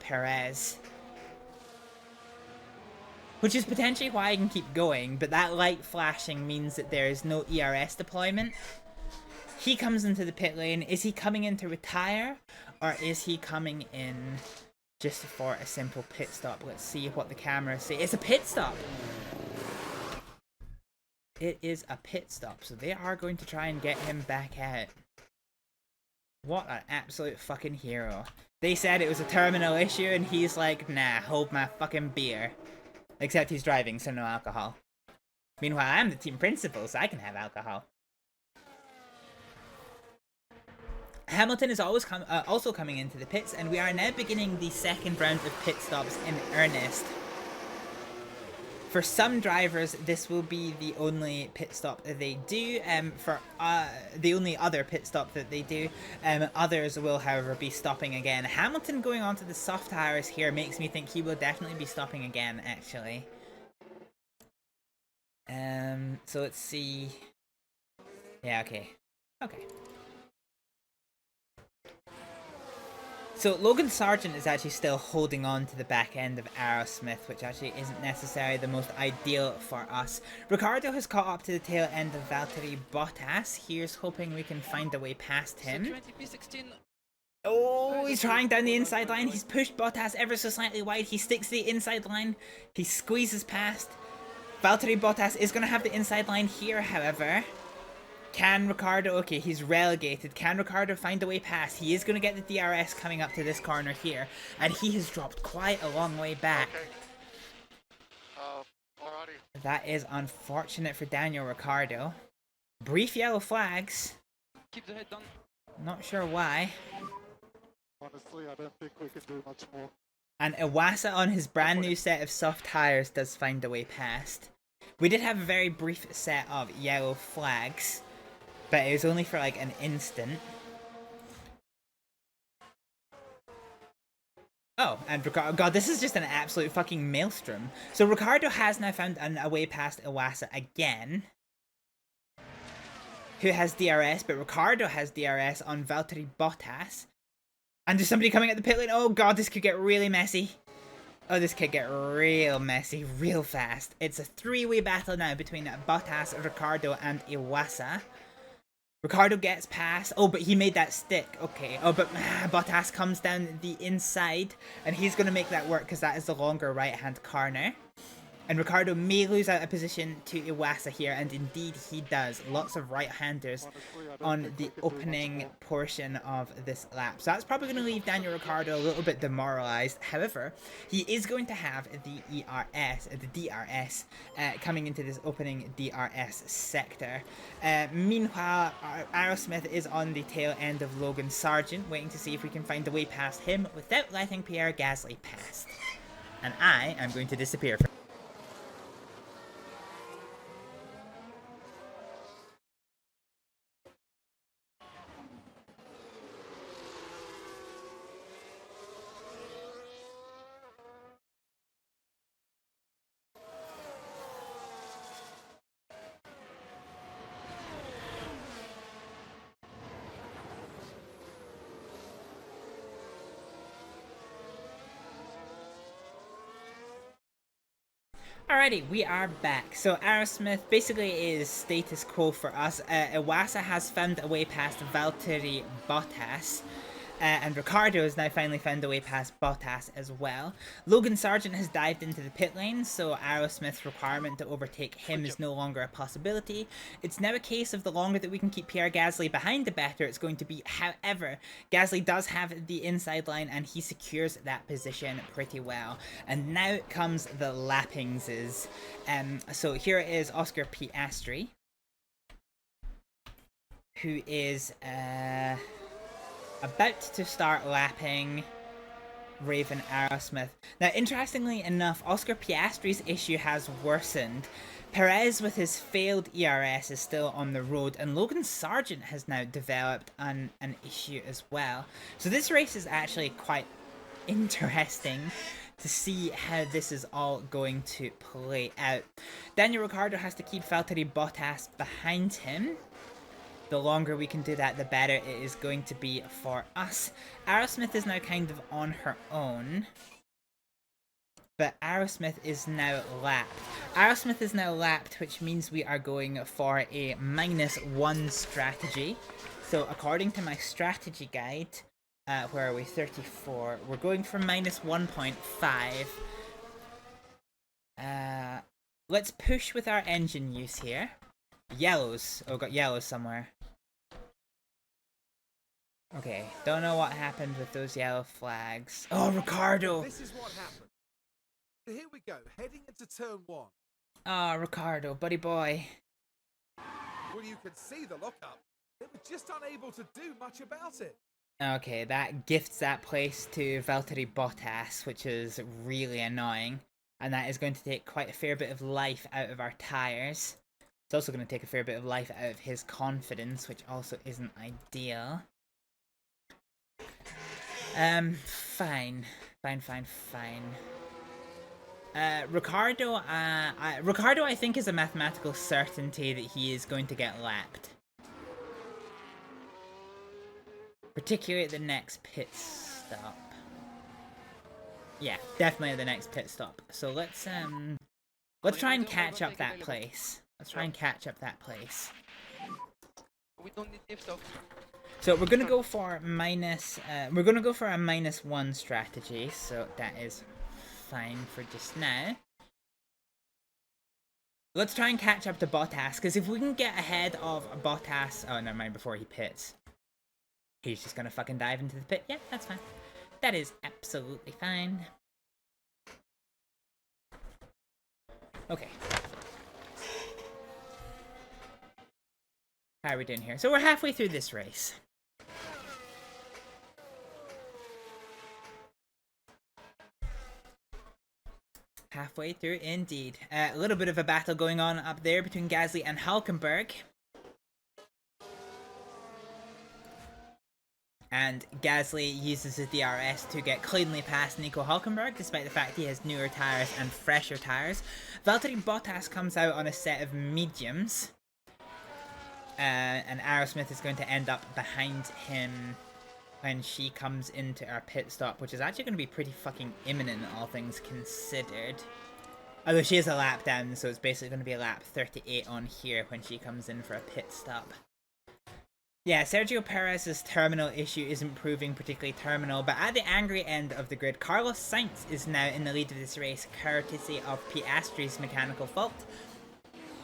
Perez. Which is potentially why I can keep going, but that light flashing means that there is no ERS deployment. He comes into the pit lane. Is he coming in to retire? Or is he coming in just for a simple pit stop? Let's see what the cameras say. It's a pit stop! It is a pit stop, so they are going to try and get him back out. What an absolute fucking hero. They said it was a terminal issue, and he's like, nah, hold my fucking beer. Except he's driving, so no alcohol. Meanwhile, I'm the team principal, so I can have alcohol. Hamilton is always also coming into the pits, and we are now beginning the second round of pit stops in earnest. For some drivers, this will be the only pit stop that they do. For the only other pit stop that they do. Others will, however, be stopping again. Hamilton going onto the soft tires here makes me think he will definitely be stopping again, actually. So let's see. Yeah, okay. Okay. So Logan Sargent is actually still holding on to the back end of Aerosmith, which actually isn't necessarily the most ideal for us. Ricciardo has caught up to the tail end of Valtteri Bottas. Here's hoping we can find a way past him. Oh, he's trying down the inside line. He's pushed Bottas ever so slightly wide. He sticks to the inside line. He squeezes past. Valtteri Bottas is going to have the inside line here, however. Can Ricciardo... Okay, he's relegated. Can Ricciardo find a way past? He is going to get the DRS coming up to this corner here. And he has dropped quite a long way back. Okay. That is unfortunate for Daniel Ricciardo. Brief yellow flags. Keep the head down. Not sure why. Honestly, I don't think we can do much more. And Iwasa on his brand new set of soft tires does find a way past. We did have a very brief set of yellow flags. But it was only for like an instant. Oh, and Ricciardo... God, this is just an absolute fucking maelstrom. So Ricciardo has now found a way past Iwasa again. Who has DRS, but Ricciardo has DRS on Valtteri Bottas. And there's somebody coming at the pit lane. Oh god, this could get really messy. Oh, this could get real messy real fast. It's a three-way battle now between Bottas, Ricciardo, and Iwasa. Ricciardo gets past. Oh, but he made that stick. Okay. Oh, but Bottas comes down the inside, and he's going to make that work because that is the longer right-hand corner. And Ricciardo may lose out a position to Iwasa here, and indeed he does. Lots of right-handers on the opening portion of this lap. So that's probably going to leave Daniel Ricciardo a little bit demoralized. However, he is going to have the DRS coming into this opening DRS sector. Meanwhile, Aerosmith is on the tail end of Logan Sargent, waiting to see if we can find a way past him without letting Pierre Gasly past. And I am going to disappear from Alrighty, we are back. So Aerosmith basically is status quo for us. Iwasa has found a way past Valtteri Bottas. And Ricciardo has now finally found a way past Bottas as well. Logan Sargent has dived into the pit lane, so Aerosmith's requirement to overtake him is no longer a possibility. It's now a case of the longer that we can keep Pierre Gasly behind, the better it's going to be. However, Gasly does have the inside line, and he secures that position pretty well. And now comes the lappingses. So here is Oscar Piastri, who is about to start lapping Raven Aerosmith. Now, interestingly enough, Oscar Piastri's issue has worsened. Perez, with his failed ERS, is still on the road, and Logan Sargent has now developed an issue as well. So this race is actually quite interesting to see how this is all going to play out. Daniel Ricciardo has to keep Valtteri Bottas behind him. The longer we can do that, the better it is going to be for us. Aerosmith is now kind of on her own. But Aerosmith is now lapped. Aerosmith is now lapped, which means we are going for a -1 strategy. So according to my strategy guide, where are we? 34. We're going for -1.5. Let's push with our engine use here. Yellows. Oh, got yellows somewhere. Okay, don't know what happened with those yellow flags. Oh, Ricciardo! This is what happened. So here we go, heading into turn 1. Oh, Ricciardo, buddy boy. Well, you can see the lockup. They were just unable to do much about it. Okay, that gifts that place to Valtteri Bottas, which is really annoying. And that is going to take quite a fair bit of life out of our tyres. It's also going to take a fair bit of life out of his confidence, which also isn't ideal. Fine. Ricciardo, Ricciardo, I think, is a mathematical certainty that he is going to get lapped. Particularly at the next pit stop. Yeah, definitely at the next pit stop. So let's try and catch up that place. Let's try and catch up that place. We don't need diff stop. So we're gonna go for we're gonna go for a -1 strategy, so that is fine for just now. Let's try and catch up to Bottas, because if we can get ahead of Bottas, oh never mind, before he pits, he's just gonna fucking dive into the pit. Yeah, that's fine. That is absolutely fine. Okay. How are we doing here? So we're halfway through this race. Halfway through, indeed. A little bit of a battle going on up there between Gasly and Hülkenberg. And Gasly uses his DRS to get cleanly past Nico Hülkenberg, despite the fact he has newer tyres and fresher tyres. Valtteri Bottas comes out on a set of mediums. And Aerosmith is going to end up behind him. when she comes into our pit stop, which is actually going to be pretty fucking imminent, all things considered. Although she is a lap down, so it's basically going to be a lap 38 on here when she comes in for a pit stop. Yeah, Sergio Perez's terminal issue isn't proving particularly terminal, but at the angry end of the grid, Carlos Sainz is now in the lead of this race, courtesy of Piastri's mechanical fault.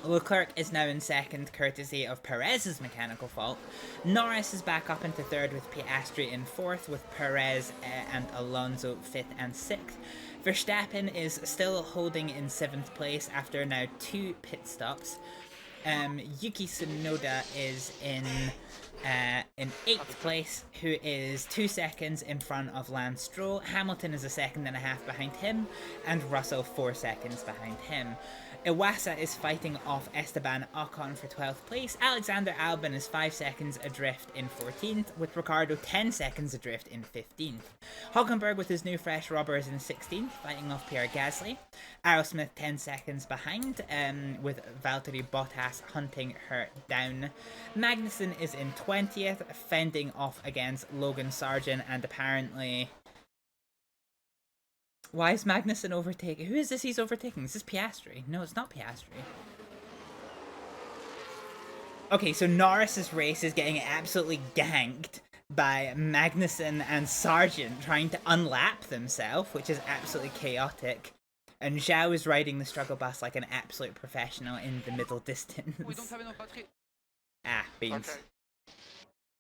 Leclerc is now in second, courtesy of Perez's mechanical fault. Norris is back up into third with Piastri in fourth, with Perez and Alonso fifth and sixth. Verstappen is still holding in 7th place after now 2 pit stops. Yuki Tsunoda is in 8th place, who is 2 seconds in front of Lance Stroll. Hamilton is a second and a half behind him, and Russell 4 seconds behind him. Iwasa is fighting off Esteban Ocon for 12th place. Alexander Albon is 5 seconds adrift in 14th, with Ricciardo 10 seconds adrift in 15th. Hulkenberg with his new fresh rubber is in 16th, fighting off Pierre Gasly. Aerosmith 10 seconds behind, with Valtteri Bottas hunting her down. Magnussen is in 20th, fending off against Logan Sargent, and apparently... Why is Magnussen overtaking? Who is this he's overtaking? Is this Piastri? No, it's not Piastri. Okay, so Norris's race is getting absolutely ganked by Magnussen and Sargent trying to unlap themselves, which is absolutely chaotic. And Zhao is riding the struggle bus like an absolute professional in the middle distance. We don't have enough battery. Ah, beans. Okay.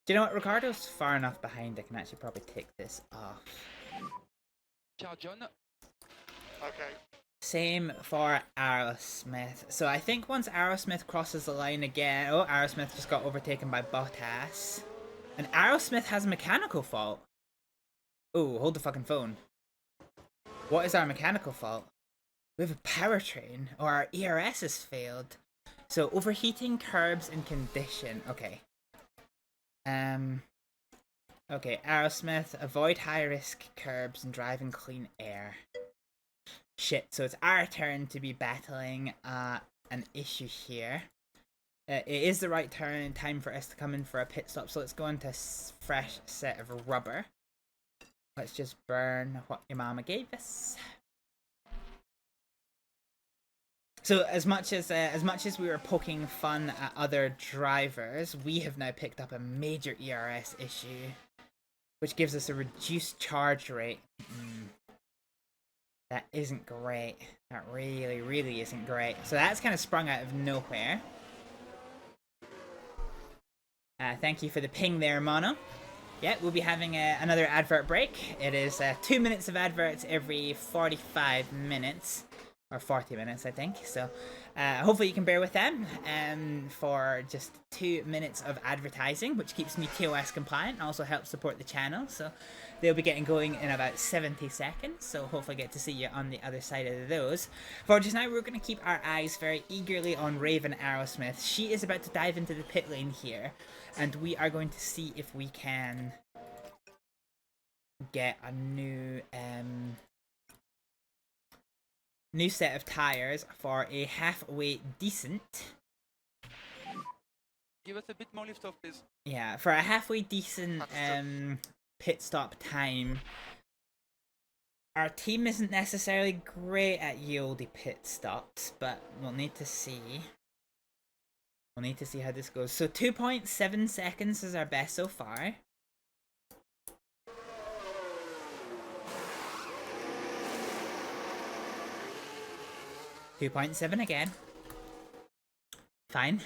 Do you know what? Ricardo's far enough behind I can actually probably take this off. Ciao, John. Okay. Same for Aerosmith. So I think once Aerosmith crosses the line again... Oh, Aerosmith just got overtaken by Bottas. And Aerosmith has a mechanical fault. Oh, hold the fucking phone. What is our mechanical fault? We have a powertrain, or our ERS has failed. So overheating, curbs, and condition. Okay. Okay, Aerosmith, avoid high-risk curbs and drive in clean air. Shit, so it's our turn to be battling an issue here. It is the right time for us to come in for a pit stop, so let's go into a fresh set of rubber. Let's just burn what your mama gave us. So as much as we were poking fun at other drivers, we have now picked up a major ERS issue, which gives us a reduced charge rate. That isn't great. That really isn't great. So that's kind of sprung out of nowhere. Thank you for the ping there, Mono. Yeah, we'll be having another advert break. It is 2 minutes of adverts every 45 minutes. Or 40 minutes, I think. So hopefully you can bear with them for just 2 minutes of advertising, which keeps me TOS compliant and also helps support the channel. So they'll be getting going in about 70 seconds. So hopefully get to see you on the other side of those. For just now, we're going to keep our eyes very eagerly on Raven Aerosmith. She is about to dive into the pit lane here. And we are going to see if we can get a new set of tires for a halfway decent. Give us a bit more lift off, please. Yeah, for a halfway decent pit stop time. Our team isn't necessarily great at yieldy pit stops, but we'll need to see. We'll need to see how this goes. So 2.7 seconds is our best so far. .7 again. Fine.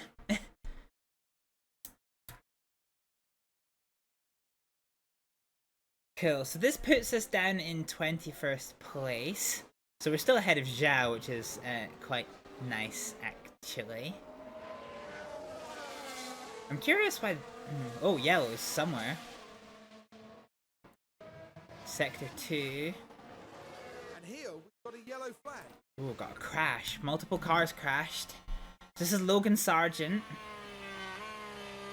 Cool, so this puts us down in 21st place. So we're still ahead of Zhao, which is quite nice, actually. I'm curious why... Oh, yellow is somewhere. Sector 2. And here we've got a yellow flag. Ooh, got a crash. Multiple cars crashed. This is Logan Sargent.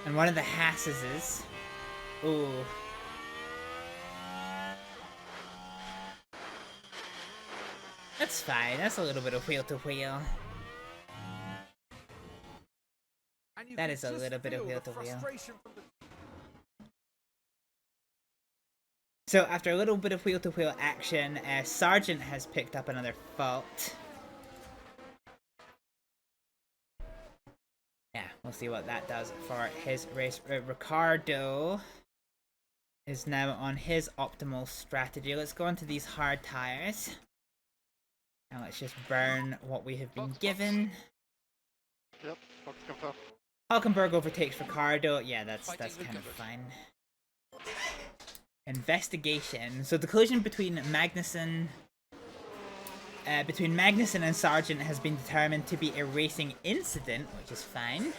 And one of the Hasses. Ooh. That's fine. That's a little bit of wheel to wheel. And you That can is a just little bit of feel wheel the to wheel. frustration from the So after a little bit of wheel-to-wheel action, Sargent has picked up another fault. Yeah, we'll see what that does for his race. Ricardo is now on his optimal strategy. Let's go into these hard tires. And let's just burn what we have been given. Yep, box confirmed. Hulkenberg overtakes Ricardo. Yeah, that's kind of fine. Investigation. So the collision between Magnussen and Sargent has been determined to be a racing incident, which is fine.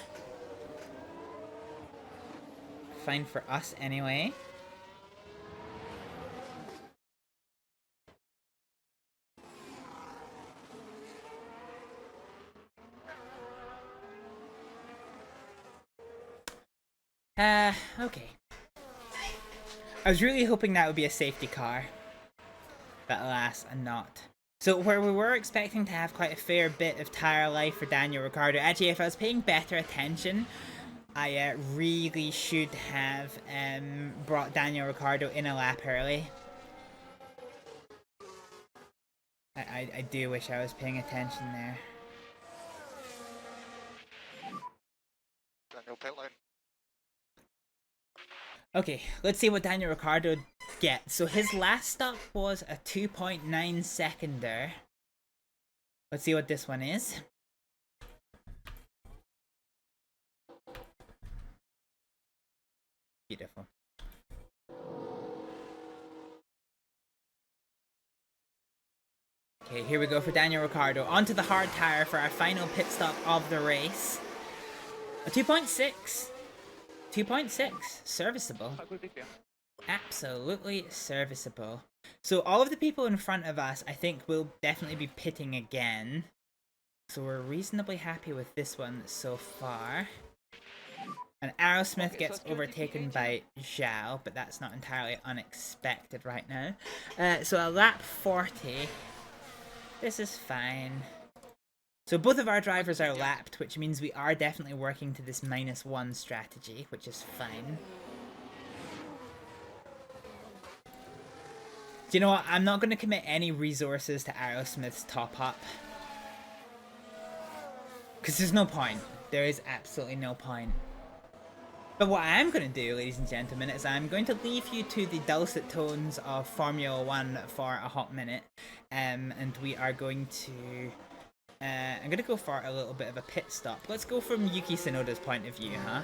Fine for us anyway. Okay. I was really hoping that would be a safety car. But alas, not. So where we were expecting to have quite a fair bit of tire life for Daniel Ricciardo, actually if I was paying better attention, I really should have brought Daniel Ricciardo in a lap early. I do wish I was paying attention there. Daniel pit lane. Okay, let's see what Daniel Ricciardo gets. So his last stop was a 2.9 seconder. Let's see what this one is. Beautiful. Okay, here we go for Daniel Ricciardo. Onto the hard tire for our final pit stop of the race. A 2.6. 2.6. Serviceable. Absolutely serviceable. So all of the people in front of us, I think, will definitely be pitting again. So we're reasonably happy with this one so far. And Aerosmith gets overtaken by Zhao, but that's not entirely unexpected right now. So a lap 40. This is fine. So both of our drivers are lapped, which means we are definitely working to this -1 strategy, which is fine. Do you know what? I'm not going to commit any resources to Aerosmith's top up. Because there's no point. There is absolutely no point. But what I am going to do, ladies and gentlemen, is I'm going to leave you to the dulcet tones of Formula 1 for a hot minute. And we are going to... I'm going to go for a little bit of a pit stop. Let's go from Yuki Tsunoda's point of view, huh?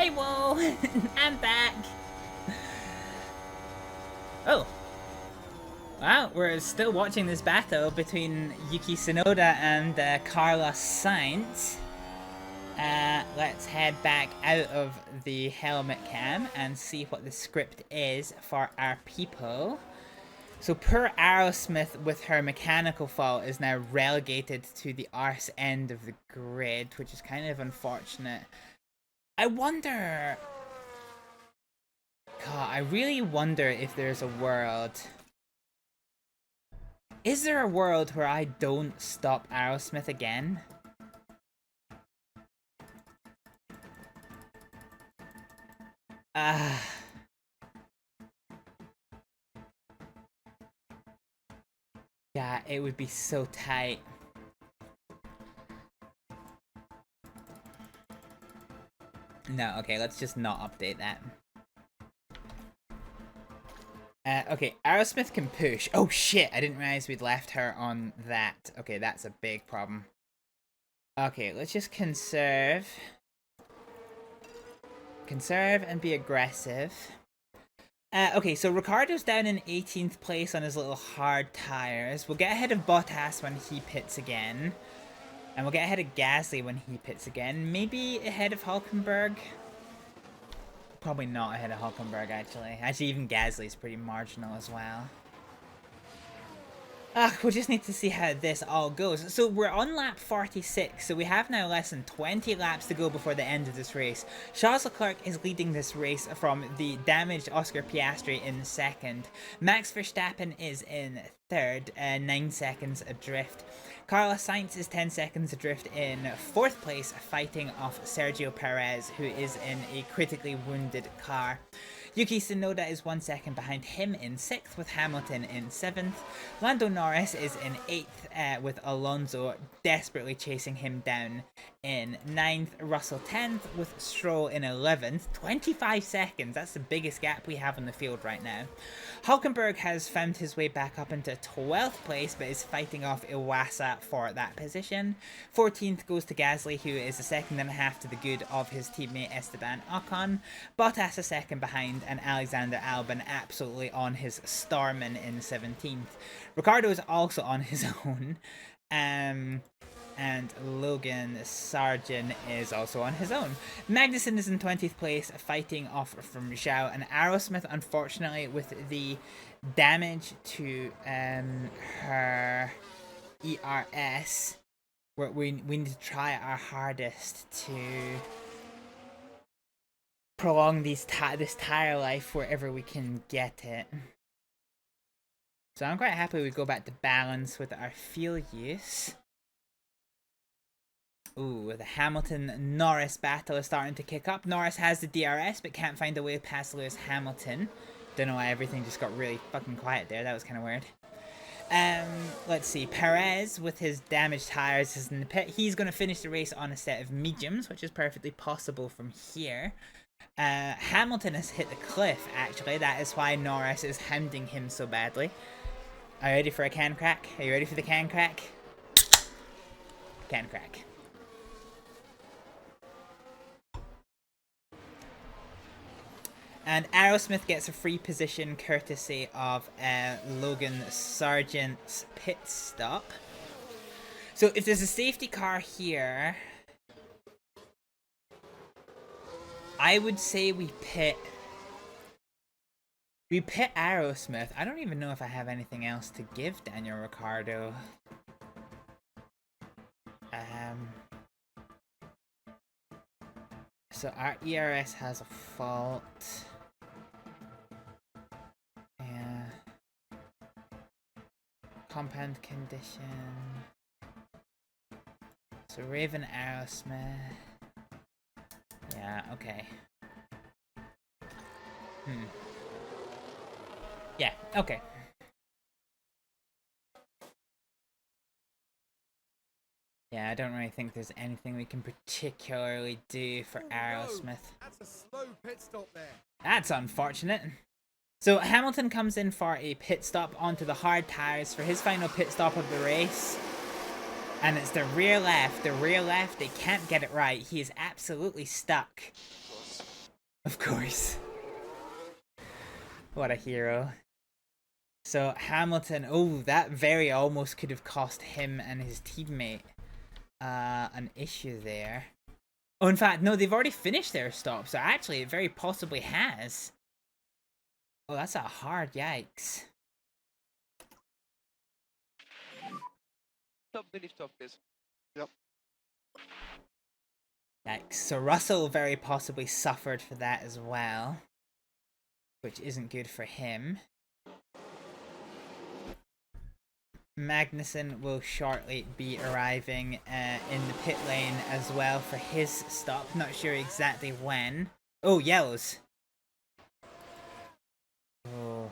Hey, whoa! I'm back! Oh. Wow, we're still watching this battle between Yuki Tsunoda and Carlos Sainz. Let's head back out of the helmet cam and see what the script is for our people. So poor Aerosmith with her mechanical fault is now relegated to the arse end of the grid, which is kind of unfortunate. I wonder... God, I really wonder if there's a world... Is there a world where I don't stop Aerosmith again? Yeah, it would be so tight. No, okay, let's just not update that. Okay, Aerosmith can push. Oh shit, I didn't realize we'd left her on that. Okay, that's a big problem. Okay, let's just conserve. Conserve and be aggressive. Okay, so Ricciardo's down in 18th place on his little hard tires. We'll get ahead of Bottas when he pits again. And we'll get ahead of Gasly when he pits again. Maybe ahead of Hulkenberg. Probably not ahead of Hulkenberg, actually. Actually, even Gasly's pretty marginal as well. We'll just need to see how this all goes. So we're on lap 46, so we have now less than 20 laps to go before the end of this race. Charles Leclerc is leading this race from the damaged Oscar Piastri in second. Max Verstappen is in third, 9 seconds adrift. Carlos Sainz is 10 seconds adrift in 4th place, fighting off Sergio Perez, who is in a critically wounded car. Yuki Tsunoda is 1 second behind him in 6th, with Hamilton in 7th. Lando Norris is in 8th, with Alonso desperately chasing him down in 9th. Russell 10th, with Stroll in 11th. 25 seconds, that's the biggest gap we have on the field right now. Hulkenberg has found his way back up into 12th place, but is fighting off Iwasa for that position. 14th goes to Gasly, who is a second and a half to the good of his teammate Esteban Ocon. Bottas a second behind, and Alexander Albon absolutely on his Starman in 17th. Ricciardo is also on his own. And Logan Sargent is also on his own. Magnussen is in 20th place, fighting off from Zhao, and Aerosmith, unfortunately, with the damage to her ERS, we need to try our hardest to prolong this tire life wherever we can get it. So I'm quite happy we go back to balance with our fuel use. Ooh, the Hamilton-Norris battle is starting to kick up. Norris has the DRS, but can't find a way past Lewis Hamilton. Don't know why everything just got really fucking quiet there. That was kind of weird. Let's see. Perez, with his damaged tires, is in the pit. He's going to finish the race on a set of mediums, which is perfectly possible from here. Hamilton has hit the cliff, actually. That is why Norris is hounding him so badly. Are you ready for a can crack? Are you ready for the can crack? Can crack. And Aerosmith gets a free position courtesy of Logan Sargent's pit stop. So if there's a safety car here, I would say we pit Aerosmith. I don't even know if I have anything else to give Daniel Ricciardo. So our ERS has a fault. Yeah. Compound condition. So Raven Aerosmith. Yeah, okay. Yeah, okay. Yeah, I don't really think there's anything we can particularly do for Aerosmith. No, that's a slow pit stop there. That's unfortunate. So Hamilton comes in for a pit stop onto the hard tires for his final pit stop of the race. And it's the rear left. The rear left, they can't get it right. He is absolutely stuck. Of course. What a hero. So Hamilton, oh, that very almost could have cost him and his teammate an issue there. Oh, in fact, no, they've already finished their stop, so actually it very possibly has. Oh, that's a hard yikes. Stop the lift off, please. Yep. Yikes. So Russell very possibly suffered for that as well, which isn't good for him. Magnussen will shortly be arriving in the pit lane as well for his stop. Not sure exactly when. Oh, yellows. Oh.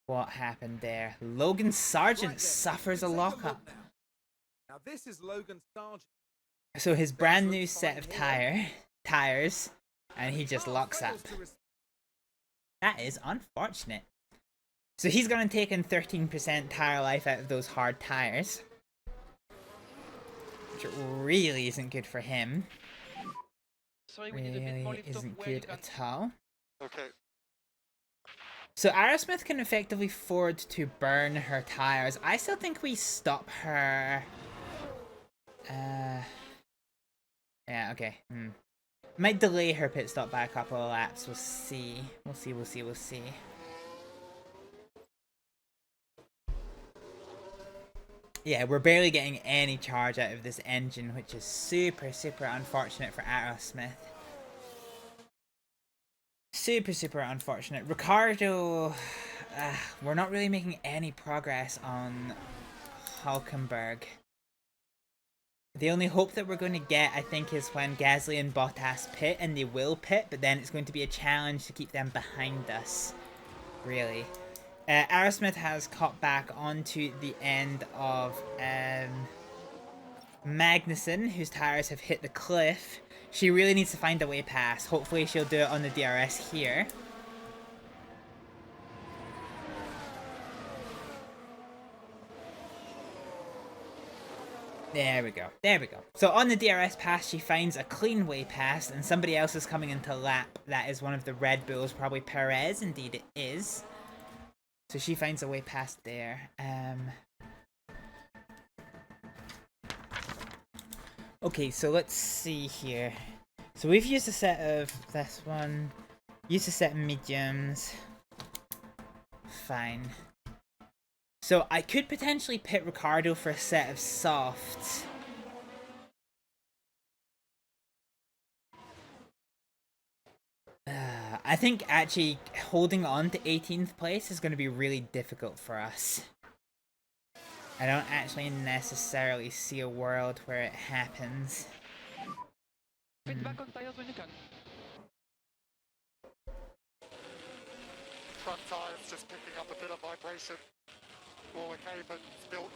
What happened there? Logan Sargent Right then, suffers a take look lockup. now this is Logan Sargent. So his brand new set of tires, and he just locks up. That is unfortunate. So he's going to take in 13% tire life out of those hard tires, which really isn't good for him. Sorry, we need a bit more Really lift off isn't where you good can. at all. Okay. So Aerosmith can effectively afford to burn her tires. I still think we stop her. Yeah, okay. Might delay her pit stop by a couple of laps. We'll see. We'll see. Yeah, we're barely getting any charge out of this engine, which is super unfortunate for Aerosmith. Super unfortunate. Ricardo, we're not really making any progress on Hulkenberg. The only hope that we're going to get, I think, is when Gasly and Bottas pit, and they will pit, but then it's going to be a challenge to keep them behind us, really. Aerosmith has caught back onto the end of Magnussen, whose tires have hit the cliff. She really needs to find a way past. Hopefully she'll do it on the DRS here. There we go. So on the DRS pass, she finds a clean way past, and somebody else is coming into lap. That is one of the Red Bulls, probably Perez. Indeed it is. So she finds a way past there. Okay, so let's see here. So we've used a set of this one. Used a set of mediums. Fine. So I could potentially pit Ricardo for a set of softs. I think actually holding on to 18th place is going to be really difficult for us. I don't actually necessarily see a world where it happens. Fit back on tires when you can. Front tires just picking up a bit of vibration. All the cabin's built.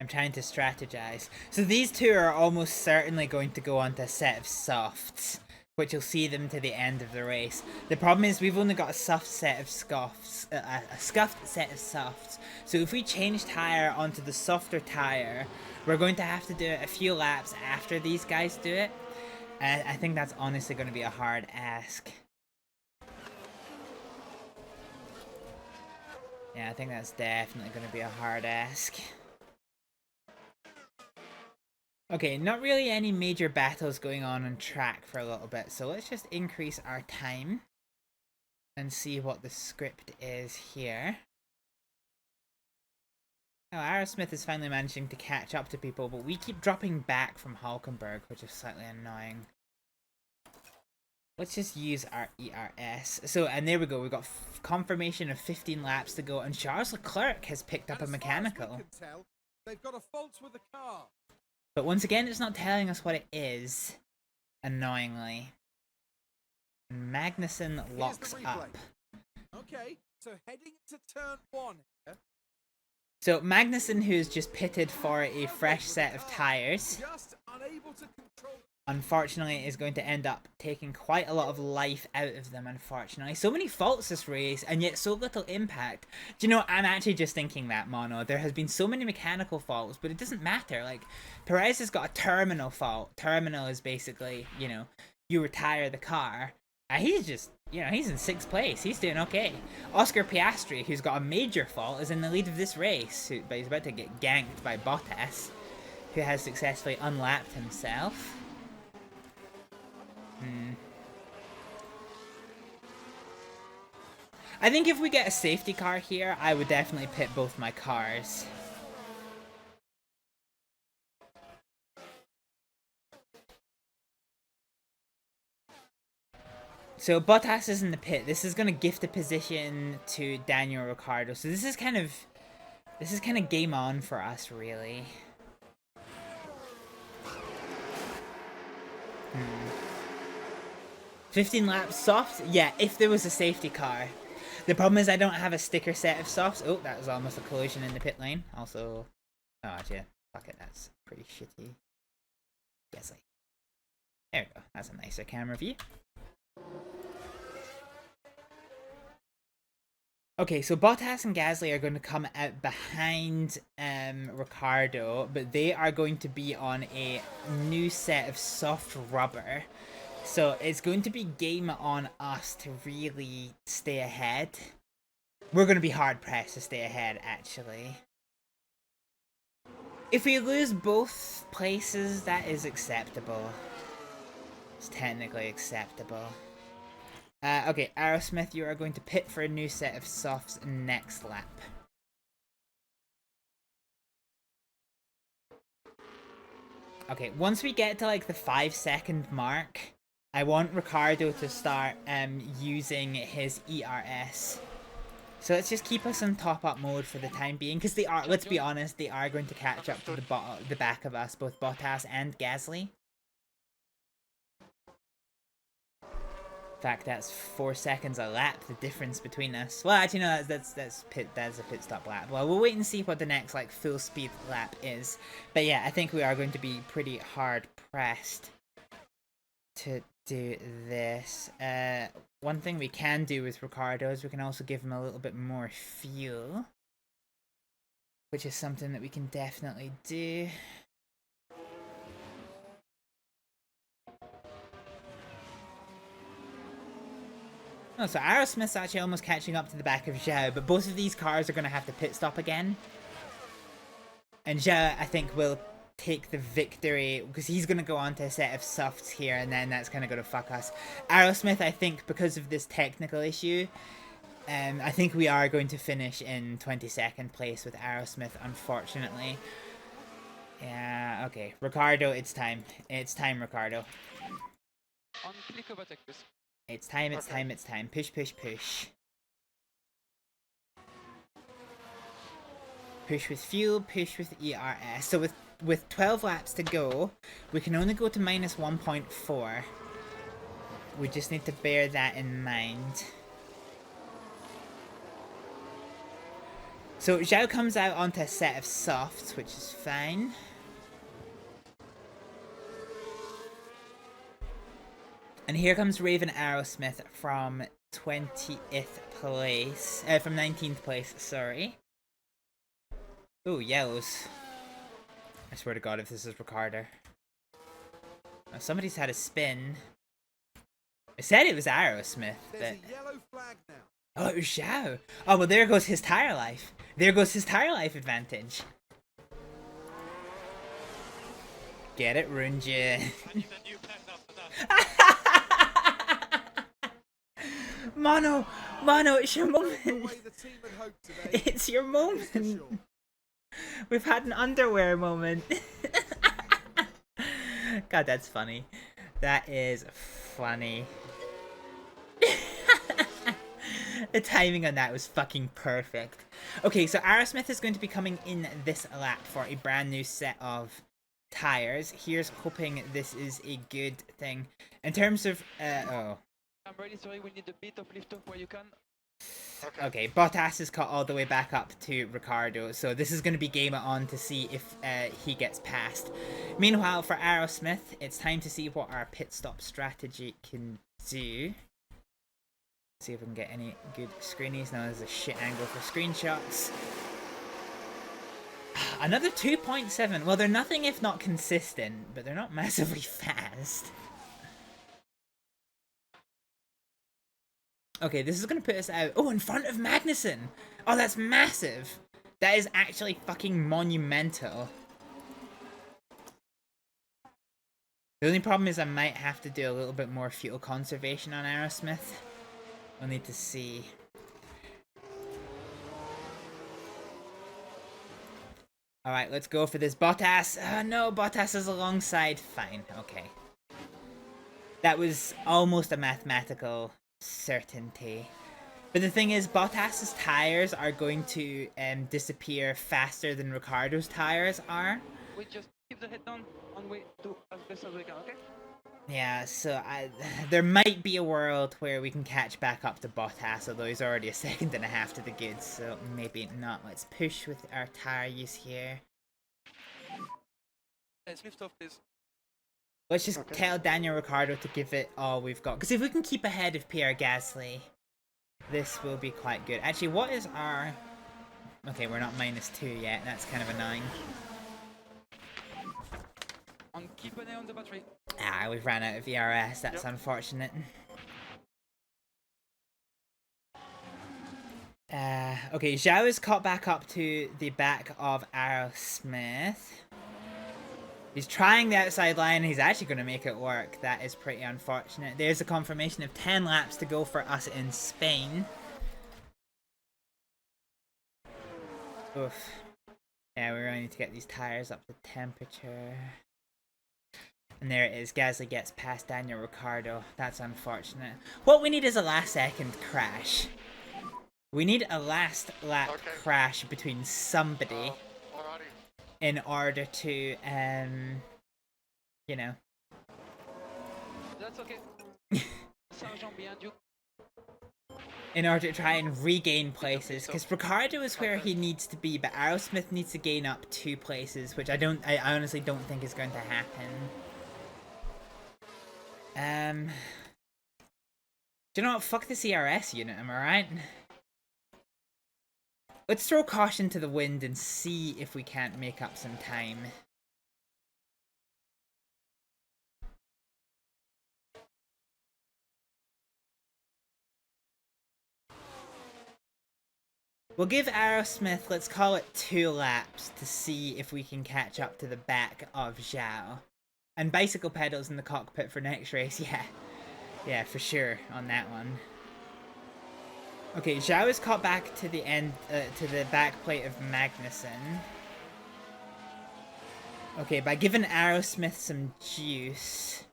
I'm trying to strategize. So these two are almost certainly going to go onto a set of softs, which will see them to the end of the race. The problem is we've only got a soft set of scuffed set of softs. So if we change tire onto the softer tire, we're going to have to do it a few laps after these guys do it. And I think that's honestly going to be a hard ask. Yeah, I think that's definitely going to be a hard ask. Okay, not really any major battles going on track for a little bit, so let's just increase our time and see what the script is here. Oh, Aerosmith is finally managing to catch up to people, but we keep dropping back from Hulkenberg, which is slightly annoying. Let's just use our ERS. So, and there we go, we've got confirmation of 15 laps to go, and Charles Leclerc has picked up a mechanical. As far as we can tell, they've got a fault with the car. But once again, it's not telling us what it is, annoyingly. Magnussen locks up. Okay, so heading to turn 1 here. So Magnussen, who's just pitted for a fresh set of tires. Just unable to control unfortunately, is going to end up taking quite a lot of life out of them, unfortunately. So many faults this race, and yet so little impact. Do you know, I'm actually just thinking that, Mono. There has been so many mechanical faults, but it doesn't matter. Like, Perez has got a terminal fault. Terminal is basically, you know, you retire the car. And he's just, you know, he's in 6th place. He's doing okay. Oscar Piastri, who's got a major fault, is in the lead of this race, but he's about to get ganked by Bottas, who has successfully unlapped himself. I think if we get a safety car here, I would definitely pit both my cars. So Bottas is in the pit. This is going to gift a position to Daniel Ricciardo. So this is kind of game on for us, really. 15 laps soft? Yeah, if there was a safety car. The problem is I don't have a sticker set of softs. Oh, that was almost a collision in the pit lane. Also, oh yeah, fuck it, that's pretty shitty. Yes, there we go. That's a nicer camera view. Okay, so Bottas and Gasly are going to come out behind Ricciardo, but they are going to be on a new set of soft rubber. So it's going to be game on us to really stay ahead. We're going to be hard pressed to stay ahead, actually. If we lose both places, that is acceptable. It's technically acceptable. Okay, Aerosmith, you are going to pit for a new set of softs next lap. Okay, once we get to like the 5-second mark, I want Ricciardo to start using his ERS. So let's just keep us in top-up mode for the time being, because they are, let's be honest, they are going to catch up to the back of us, both Bottas and Gasly. In fact, that's 4 seconds a lap, the difference between us. Well, actually, no, that's a pit stop lap. Well, we'll wait and see what the next, like, full speed lap is. But yeah, I think we are going to be pretty hard pressed to do this. One thing we can do with Ricciardo is we can also give him a little bit more fuel, which is something that we can definitely do. Oh, so Aerosmith's actually almost catching up to the back of Zhao, but both of these cars are going to have to pit stop again. And Zhao, I think, will take the victory, because he's going to go on to a set of softs here, and then that's kind of going to fuck us. Aerosmith, I think, because of this technical issue, I think we are going to finish in 22nd place with Aerosmith, unfortunately. Yeah, okay. Ricciardo, it's time. It's time, Ricciardo. On click overtake, please. It's time, it's time, it's time. Push, push, push. Push with fuel, push with ERS. So with 12 laps to go, we can only go to minus 1.4. We just need to bear that in mind. So Zhao comes out onto a set of softs, which is fine. And here comes Raven Aerosmith from 20th place. From 19th place, sorry. Ooh, yellows. I swear to God if this is Ricciardo. Oh, somebody's had a spin. I said it was Aerosmith, but... There's a yellow flag now. Oh, it was Zhao. Oh, well, there goes his tire life. There goes his tire life advantage. Get it, Runja. Mono, it's your moment. It's your moment. We've had an underwear moment. God, that's funny. That is funny. The timing on that was fucking perfect. Okay, so Aerosmith is going to be coming in this lap for a brand new set of tires. Here's hoping this is a good thing. In terms of, oh. I'm really sorry, we need a bit of lift off where you can. Okay, Bottas is caught all the way back up to Ricciardo, so this is going to be game on to see if he gets past. Meanwhile, for Aerosmith, it's time to see what our pit stop strategy can do. See if we can get any good screenies. Now there's a shit angle for screenshots. Another 2.7. Well, they're nothing if not consistent, but they're not massively fast. Okay, this is going to put us out. Oh, in front of Magnussen. Oh, that's massive. That is actually fucking monumental. The only problem is I might have to do a little bit more fuel conservation on Aerosmith. We'll need to see. Alright, let's go for this. Bottas! No, Bottas is alongside. Fine, okay. That was almost a mathematical certainty. But the thing is, Bottas's tires are going to disappear faster than Ricciardo's tires are. We just keep the head down and wait to as best as we can, okay? Yeah, so there might be a world where we can catch back up to Bottas, although he's already a second and a half to the goods, so maybe not. Let's push with our tire use here. Let's lift off, please. Let's just tell Daniel Ricciardo to give it all we've got, because if we can keep ahead of Pierre Gasly, this will be quite good. Actually, what is our... Okay, we're not -2 yet, that's kind of annoying. And keep an eye on the battery. Ah, we've ran out of ERS, that's unfortunate. Okay, Zhao is caught back up to the back of Aerosmith. He's trying the outside line, he's actually going to make it work. That is pretty unfortunate. There's a confirmation of 10 laps to go for us in Spain. Oof. Yeah, we really need to get these tires up to temperature. And there it is, Gasly gets past Daniel Ricciardo. That's unfortunate. What we need is a last second crash. We need a last lap crash between somebody in order to, you know. That's okay. Sergeant behind you. In order to try and regain places, because Ricciardo is where he needs to be, but Aerosmith needs to gain up 2 places, which I honestly don't think is going to happen. Do you know what? Fuck the CRS unit, am I right? Let's throw caution to the wind and see if we can't make up some time. We'll give Aerosmith, let's call it 2 laps to see if we can catch up to the back of Zhao. And bicycle pedals in the cockpit for next race, yeah. Yeah, for sure, on that one. Okay, Zhao is caught back to the end, to the back plate of Magnussen. Okay, by giving Aerosmith some juice.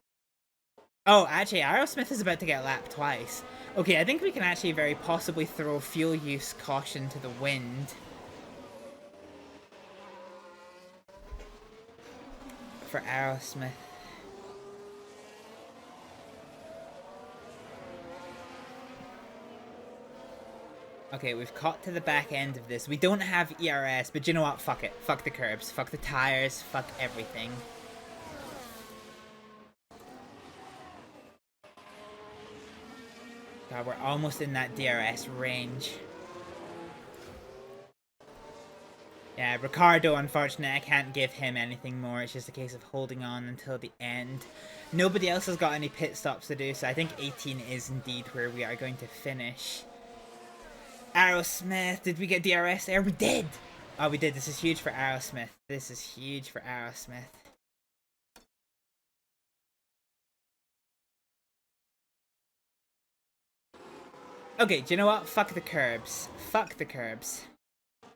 Oh, actually, Aerosmith is about to get lapped twice. Okay, I think we can actually very possibly throw fuel use caution to the wind. For Aerosmith. Okay, we've caught to the back end of this. We don't have ERS, but you know what? Fuck it. Fuck the curbs. Fuck the tires. Fuck everything. God, we're almost in that DRS range. Yeah, Ricciardo, unfortunately, I can't give him anything more. It's just a case of holding on until the end. Nobody else has got any pit stops to do, so I think 18 is indeed where we are going to finish. Aerosmith, did we get DRS there? We did! Oh, we did. This is huge for Aerosmith. This is huge for Aerosmith. Okay, do you know what? Fuck the curbs. Fuck the curbs.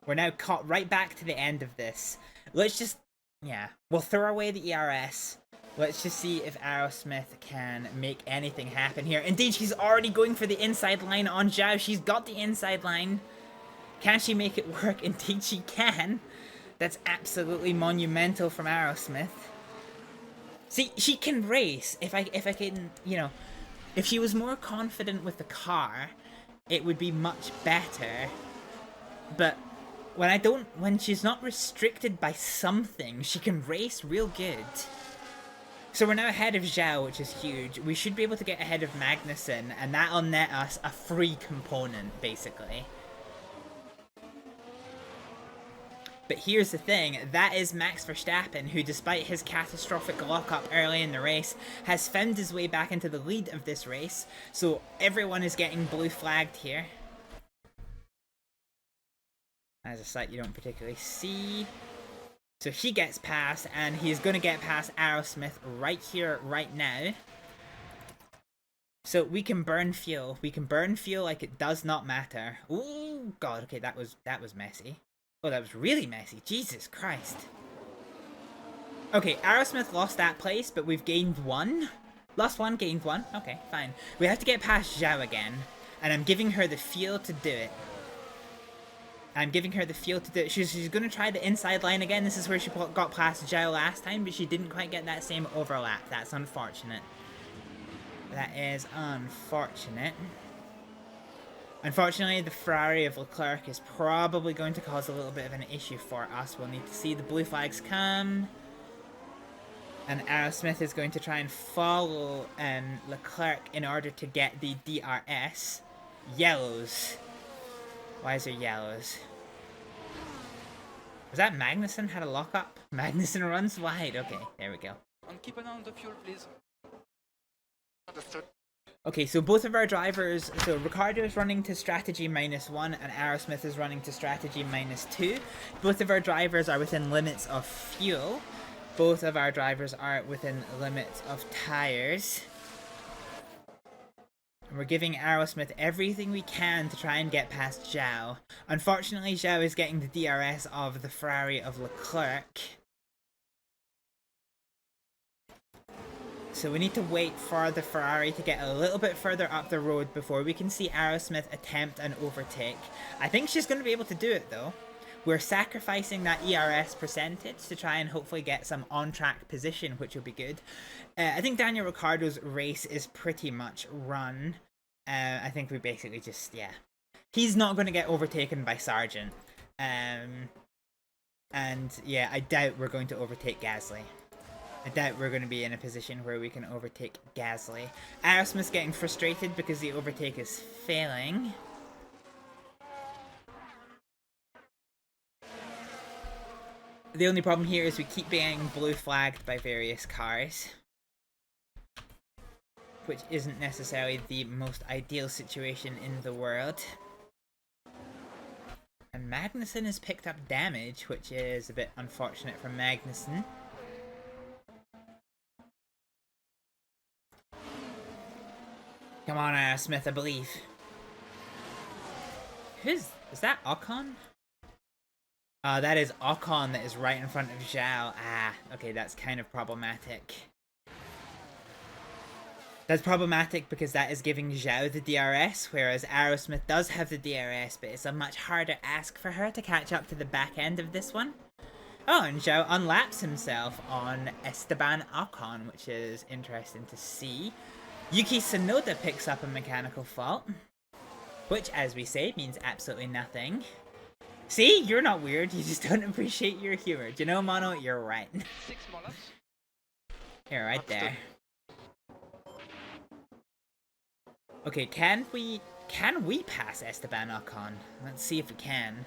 We're now caught right back to the end of this. Let's just... yeah. We'll throw away the ERS. Let's just see if Aerosmith can make anything happen here. Indeed, she's already going for the inside line on Zhao. She's got the inside line. Can she make it work? Indeed, she can. That's absolutely monumental from Aerosmith. See, she can race. If I can, you know... if she was more confident with the car... it would be much better. But when she's not restricted by something, she can race real good. So we're now ahead of Zhao, which is huge. We should be able to get ahead of Magnussen, and that'll net us a free component, basically. But here's the thing, that is Max Verstappen, who despite his catastrophic lockup early in the race, has found his way back into the lead of this race. So everyone is getting blue flagged here. As a sight you don't particularly see. So he gets past, and he's going to get past Aerosmith right here, right now. So we can burn fuel. We can burn fuel like it does not matter. Ooh, God, okay, that was messy. Oh, that was really messy. Jesus Christ. Okay, Aerosmith lost that place, but we've gained one. Lost one, gained one. Okay, fine. We have to get past Zhao again, and I'm giving her the fuel to do it. She's going to try the inside line again. This is where she got past Zhao last time, but she didn't quite get that same overlap. That's unfortunate. That is unfortunate. Unfortunately, the Ferrari of Leclerc is probably going to cause a little bit of an issue for us. We'll need to see the blue flags come. And Aerosmith is going to try and follow Leclerc in order to get the DRS. Yellows. Why is there yellows? Was that Magnussen had a lockup? Magnussen runs wide. Okay, there we go. And keep an eye on the fuel, please. Understood. Okay, so both of our drivers, so Ricciardo is running to strategy -1 and Aerosmith is running to strategy -2. Both of our drivers are within limits of fuel. Both of our drivers are within limits of tires. And we're giving Aerosmith everything we can to try and get past Zhao. Unfortunately, Zhao is getting the DRS of the Ferrari of Leclerc. So we need to wait for the Ferrari to get a little bit further up the road before we can see Aerosmith attempt an overtake. I think she's going to be able to do it though. We're sacrificing that ERS percentage to try and hopefully get some on-track position, which will be good. I think Daniel Ricciardo's race is pretty much run. I think we basically just, yeah. He's not going to get overtaken by Sargent. And yeah, I doubt we're going to overtake Gasly. I doubt we're going to be in a position where we can overtake Gasly. Aerosmith's getting frustrated because the overtake is failing. The only problem here is we keep being blue flagged by various cars, which isn't necessarily the most ideal situation in the world. And Magnussen has picked up damage, which is a bit unfortunate for Magnussen. Come on, Aerosmith, I believe. Is that Ocon? That is Ocon that is right in front of Zhao. Ah, okay, that's kind of problematic. That's problematic because that is giving Zhao the DRS, whereas Aerosmith does have the DRS, but it's a much harder ask for her to catch up to the back end of this one. Oh, and Zhao unlaps himself on Esteban Ocon, which is interesting to see. Yuki Tsunoda picks up a mechanical fault, which, as we say, means absolutely nothing. See? You're not weird, you just don't appreciate your humor. Do you know, Mono? You're right. 6 more laps. You're right there. Okay, can we pass Esteban Ocon? Let's see if we can.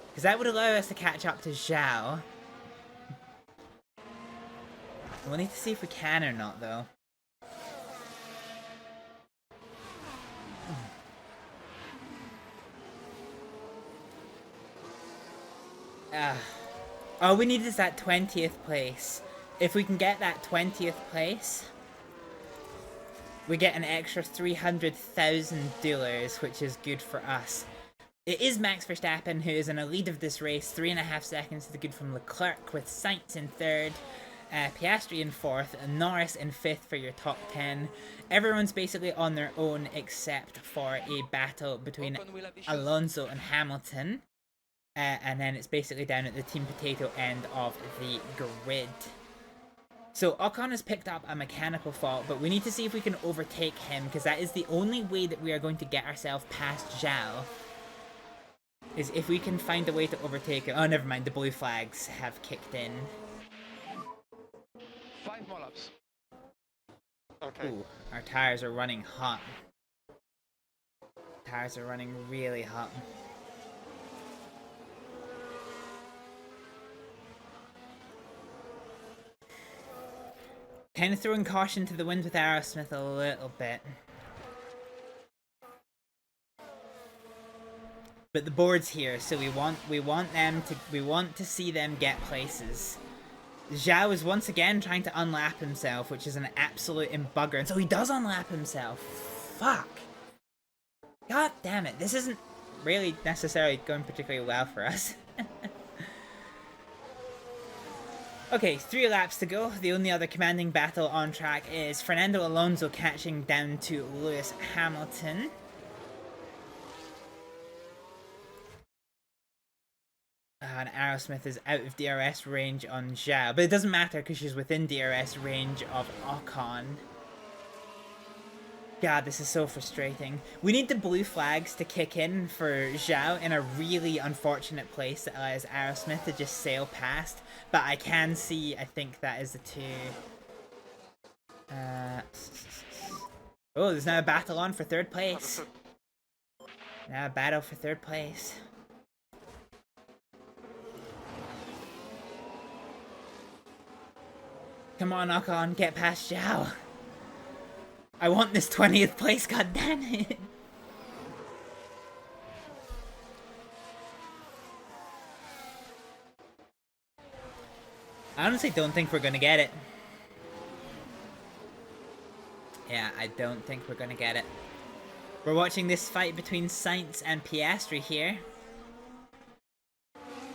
Because that would allow us to catch up to Zhao. We'll need to see if we can or not, though. All we need is that 20th place. If we can get that 20th place, we get an extra $300,000, which is good for us. It is Max Verstappen who is in a lead of this race, 3.5 seconds to the good from Leclerc, with Sainz in 3rd, Piastri in 4th, and Norris in 5th for your top 10. Everyone's basically on their own except for a battle between Alonso and Hamilton. And then it's basically down at the Team Potato end of the grid. So Ocon has picked up a mechanical fault, but we need to see if we can overtake him, because that is the only way that we are going to get ourselves past Zhao. Is if we can find a way to overtake him. Oh, never mind. The blue flags have kicked in. 5 more laps. Okay. Ooh, our tires are running hot. Tires are running really hot. Kind of throwing caution to the wind with Aerosmith a little bit. But the board's here, so we want to see them get places. Zhao is once again trying to unlap himself, which is an absolute embugger. And so he does unlap himself. Fuck. God damn it. This isn't really necessarily going particularly well for us. Okay, 3 laps to go. The only other commanding battle on track is Fernando Alonso catching down to Lewis Hamilton. And Aerosmith is out of DRS range on Zhao, but it doesn't matter because she's within DRS range of Ocon. God, this is so frustrating. We need the blue flags to kick in for Zhao in a really unfortunate place that allows Aerosmith to just sail past. But I can see, I think that is the 2. Oh, there's now a battle on for 3rd place. Now a battle for 3rd place. Come on, Ocon, get past Zhao. I want this 20th place, goddammit. I honestly don't think we're gonna get it. Yeah, I don't think we're gonna get it. We're watching this fight between Sainz and Piastri here.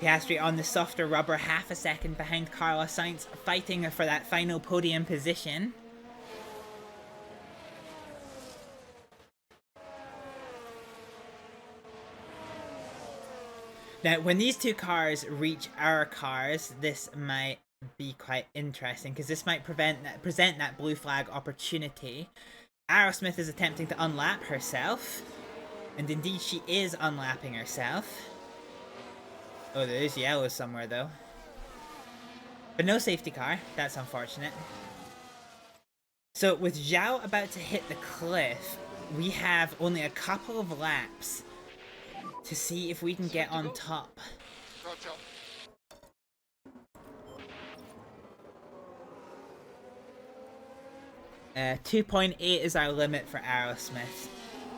Piastri on the softer rubber, half a second behind Carlos Sainz, fighting for that final podium position. Now, when these 2 cars reach our cars, this might be quite interesting, because this might present that blue flag opportunity. Aerosmith is attempting to unlap herself, and indeed she is unlapping herself. Oh, there is yellow somewhere, though. But no safety car. That's unfortunate. So, with Zhao about to hit the cliff, we have only a couple of laps to see if we can get on top. 2.8 is our limit for Aerosmith.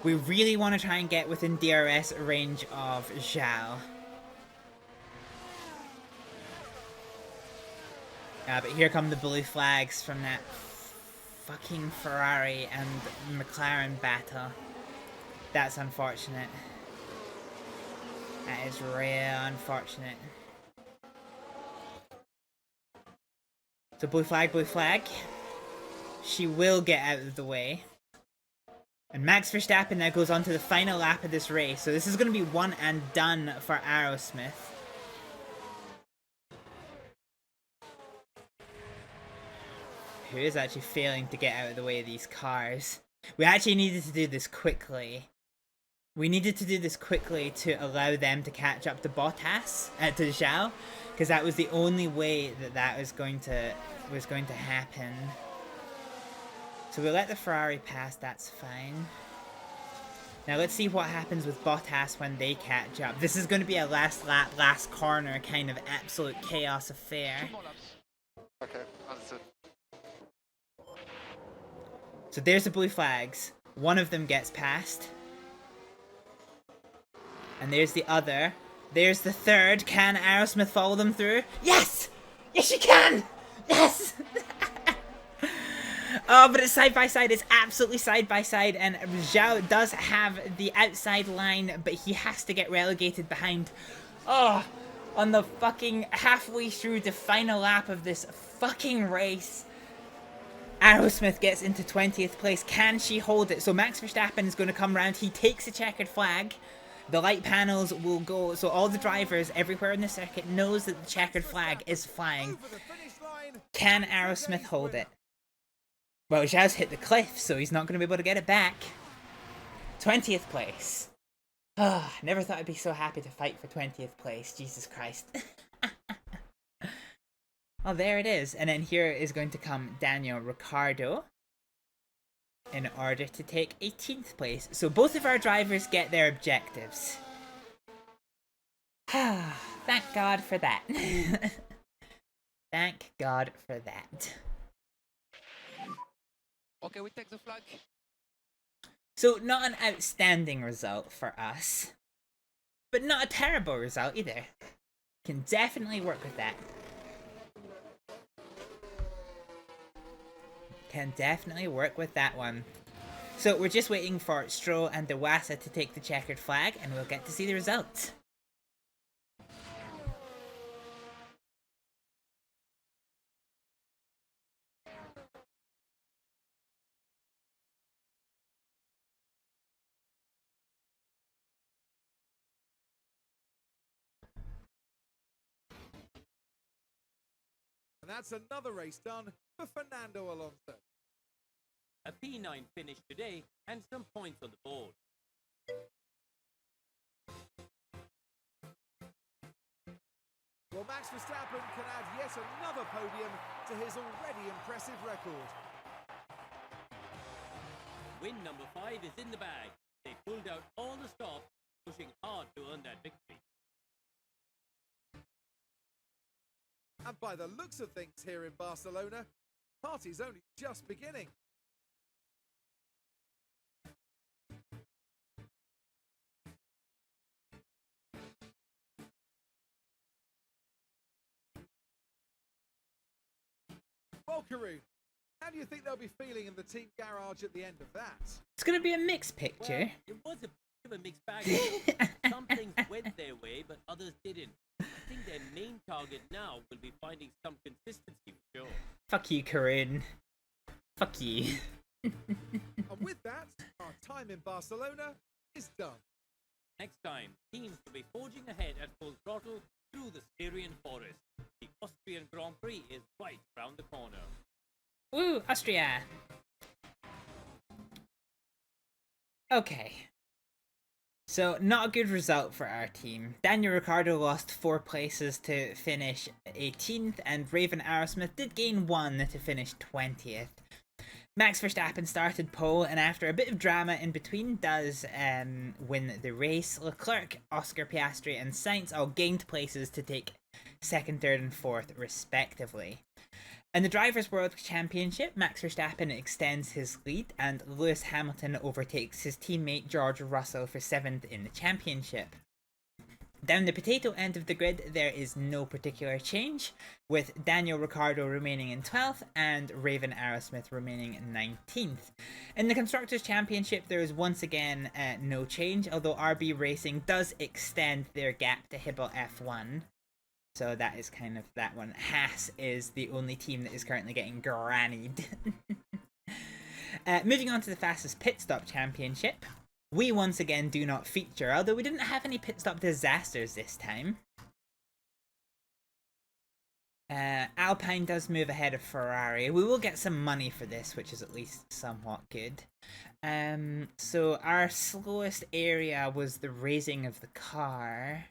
We really want to try and get within DRS range of Zhao. But here come the blue flags from that fucking Ferrari and McLaren battle. That's unfortunate. That is real unfortunate. So blue flag, blue flag. She will get out of the way. And Max Verstappen now goes on to the final lap of this race. So this is going to be one and done for Aerosmith. Who is actually failing to get out of the way of these cars. We actually needed to do this quickly. We needed to do this quickly to allow them to catch up to Bottas, to Zhao, because that was the only way that was going to happen. So we'll let the Ferrari pass, that's fine. Now let's see what happens with Bottas when they catch up. This is going to be a last lap, last corner kind of absolute chaos affair. 2 more laps. Okay, understood. So there's the blue flags. One of them gets past. And there's the other. There's the third. Can Aerosmith follow them through? Yes! Yes, she can! Yes! Oh, but it's side by side. It's absolutely side by side. And Zhao does have the outside line, but he has to get relegated behind. Oh, on the fucking halfway through the final lap of this fucking race. Aerosmith gets into 20th place. Can she hold it? So Max Verstappen is going to come round. He takes a checkered flag. The light panels will go, so all the drivers everywhere in the circuit knows that the checkered flag is flying. Over the finish line Can Aerosmith hold it? Well, Zhao's hit the cliff, so he's not going to be able to get it back. 20th place. Never thought I'd be so happy to fight for 20th place. Jesus Christ. Oh, there it is. And then here is going to come Daniel Ricciardo in order to take 18th place. So both of our drivers get their objectives. Thank God for that. Thank God for that. Okay, we take the flag. So not an outstanding result for us, but not a terrible result either. Can definitely work with that. Can definitely work with that one. So we're just waiting for Stroll and Dewasa to take the checkered flag, and we'll get to see the results. And that's another race done for Fernando Alonso. A P9 finish today and some points on the board. Well, Max Verstappen can add yet another podium to his already impressive record. Win number 5 is in the bag. They pulled out all the stops, pushing hard to earn that victory. And by the looks of things here in Barcelona, the party's only just beginning. Well, Karun, how do you think they'll be feeling in the team garage at the end of that? It's going to be a mixed picture. Well, it was a bit of a mixed bag. Some things went their way, but others didn't. I think their main target now will be finding some consistency for sure. Fuck you, Karun. Fuck you. And with that, our time in Barcelona is done. Next time, teams will be forging ahead at full throttle through the Styrian forest. The Austrian Grand Prix is right around the corner. Woo, Austria! Okay. So, not a good result for our team. Daniel Ricciardo lost 4 places to finish 18th, and Raven Aerosmith did gain 1 to finish 20th. Max Verstappen started pole, and after a bit of drama in between, does win the race. Leclerc, Oscar Piastri, and Sainz all gained places to take 2nd, 3rd, and 4th, respectively. In the Drivers' World Championship, Max Verstappen extends his lead, and Lewis Hamilton overtakes his teammate George Russell for 7th in the championship. Down the potato end of the grid, there is no particular change, with Daniel Ricciardo remaining in 12th and Raven Aerosmith remaining in 19th. In the Constructors' Championship, there is once again no change, although RB Racing does extend their gap to Hibble F1. So that is kind of that one. Haas is the only team that is currently getting grannied. Moving on to the Fastest Pit Stop Championship. We once again do not feature, although we didn't have any pit stop disasters this time. Alpine does move ahead of Ferrari. We will get some money for this, which is at least somewhat good. So our slowest area was the raising of the car.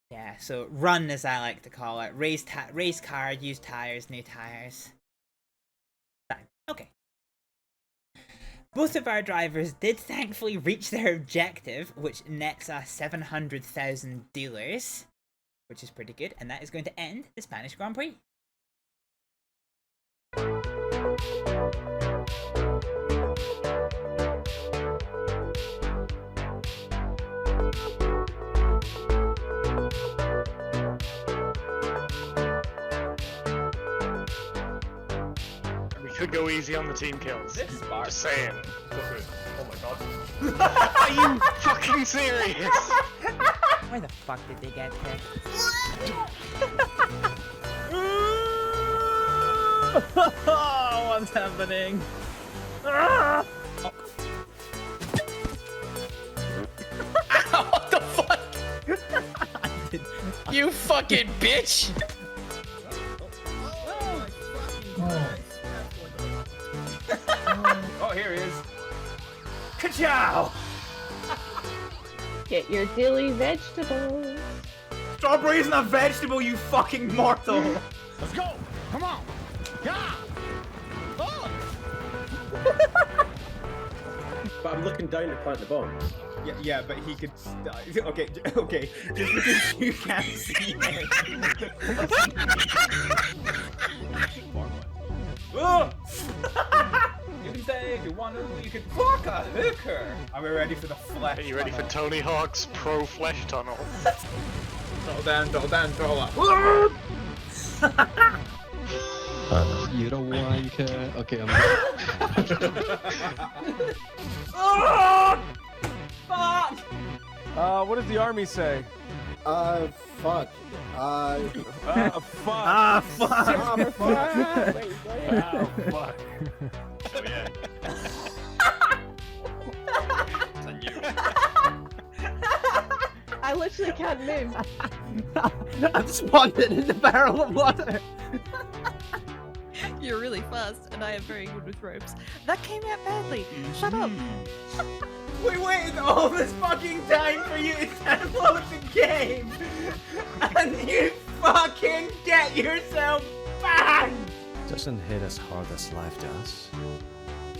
Yeah, so run as I like to call it. Race car, use tires, new tires. Okay. Both of our drivers did thankfully reach their objective, which nets us 700,000 dealers, which is pretty good, and that is going to end the Spanish Grand Prix. Could go easy on the team kills. This bar. Just saying. Oh my god. Are you fucking serious? Where the fuck did they get there? What's happening? Ow, what the fuck? You fucking bitch! Oh, here he is. Ka-chow! Get your dilly vegetables. Strawberry isn't a vegetable, you fucking mortal! Let's go! Come on! Yeah! Oh! But I'm looking down to plant the bomb. Yeah, but he could. Okay, okay. Just because you can't see it. Oh! You can say if you want to, you can fuck a hooker. Are we ready for the flesh? Are you ready for Tony Hawk's Pro Flesh Tunnel? Throttle down, throttle up. You're a wanker. Okay, I'm Oh! Fuck! What does the army say? Fuck. Fuck. fuck! fuck. Oh, fuck! Oh yeah. It's on you. I literally can't move. I'm spawned in the barrel of water. You're really fast, and I am very good with ropes. That came out badly. Shut up. We waited all this fucking time for you to download the game, and you fucking get yourself banned. Doesn't hit as hard as life does.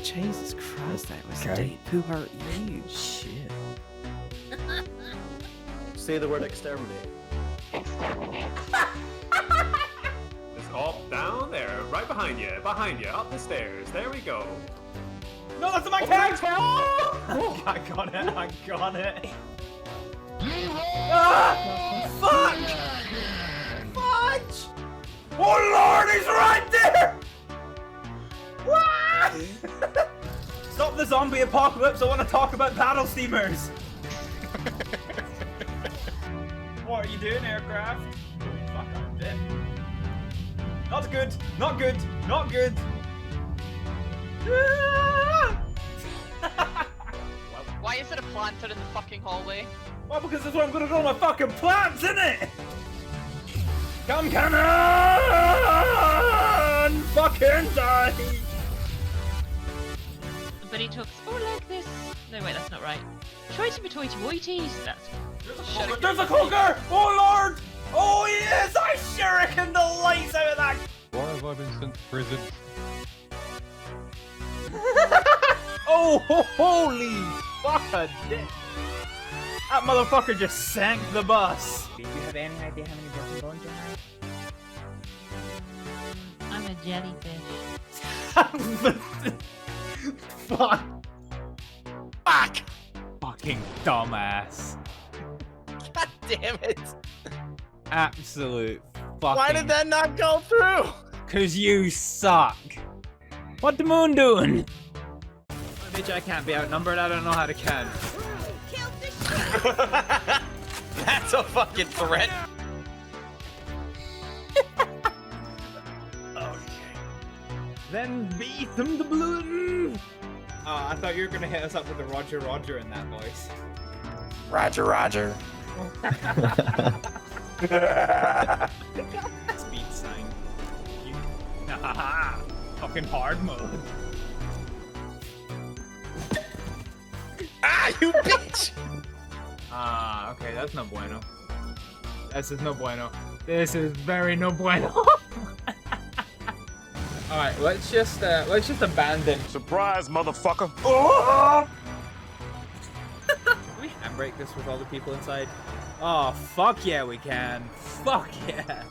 Jesus Christ, that was Okay. deep. Who hurt you? Shit. Say the word exterminate. Just up, down there, right behind you, up the stairs. There we go. No, that's my character! Oh, I got it, I got it. Ah! Fuck! Fudge! Oh lord, he's right there! What? Stop the zombie apocalypse, I want to talk about paddle steamers. What are you doing, aircraft? Fuck, I'm dead. Not good, not good, not good. Why is it a planter in the fucking hallway? Well, because that's where I'm gonna do all my fucking plants, isn't it? Come cannon! Fucking die! But he talks all like this. No, wait, that's not right. Choity toity woities. That's. There's a cooker! Oh lord! Oh yes! I shuriken the lights out of that! Why have I been sent to prison? Oh, holy fuck! That motherfucker just sank the bus. Do you have any idea how many broken bones you have? I'm a jellyfish. Fuck! Fuck! Fucking dumbass. God damn it! Absolute fucking. Why did that not go through? Cause you suck. What the moon doing? Bitch, I can't be outnumbered. I don't know how to count. That's a fucking threat. Then beat them the balloon. I thought you were gonna hit us up with a Roger Roger in that voice. Roger, Roger. Speed sign. You... Fucking hard mode. Ah, you bitch! Ah, okay, that's no bueno. This is no bueno. This is very no bueno. All right, let's just abandon. Surprise, motherfucker! Oh! Can we handbrake this with all the people inside? Oh, fuck yeah, we can. Fuck yeah.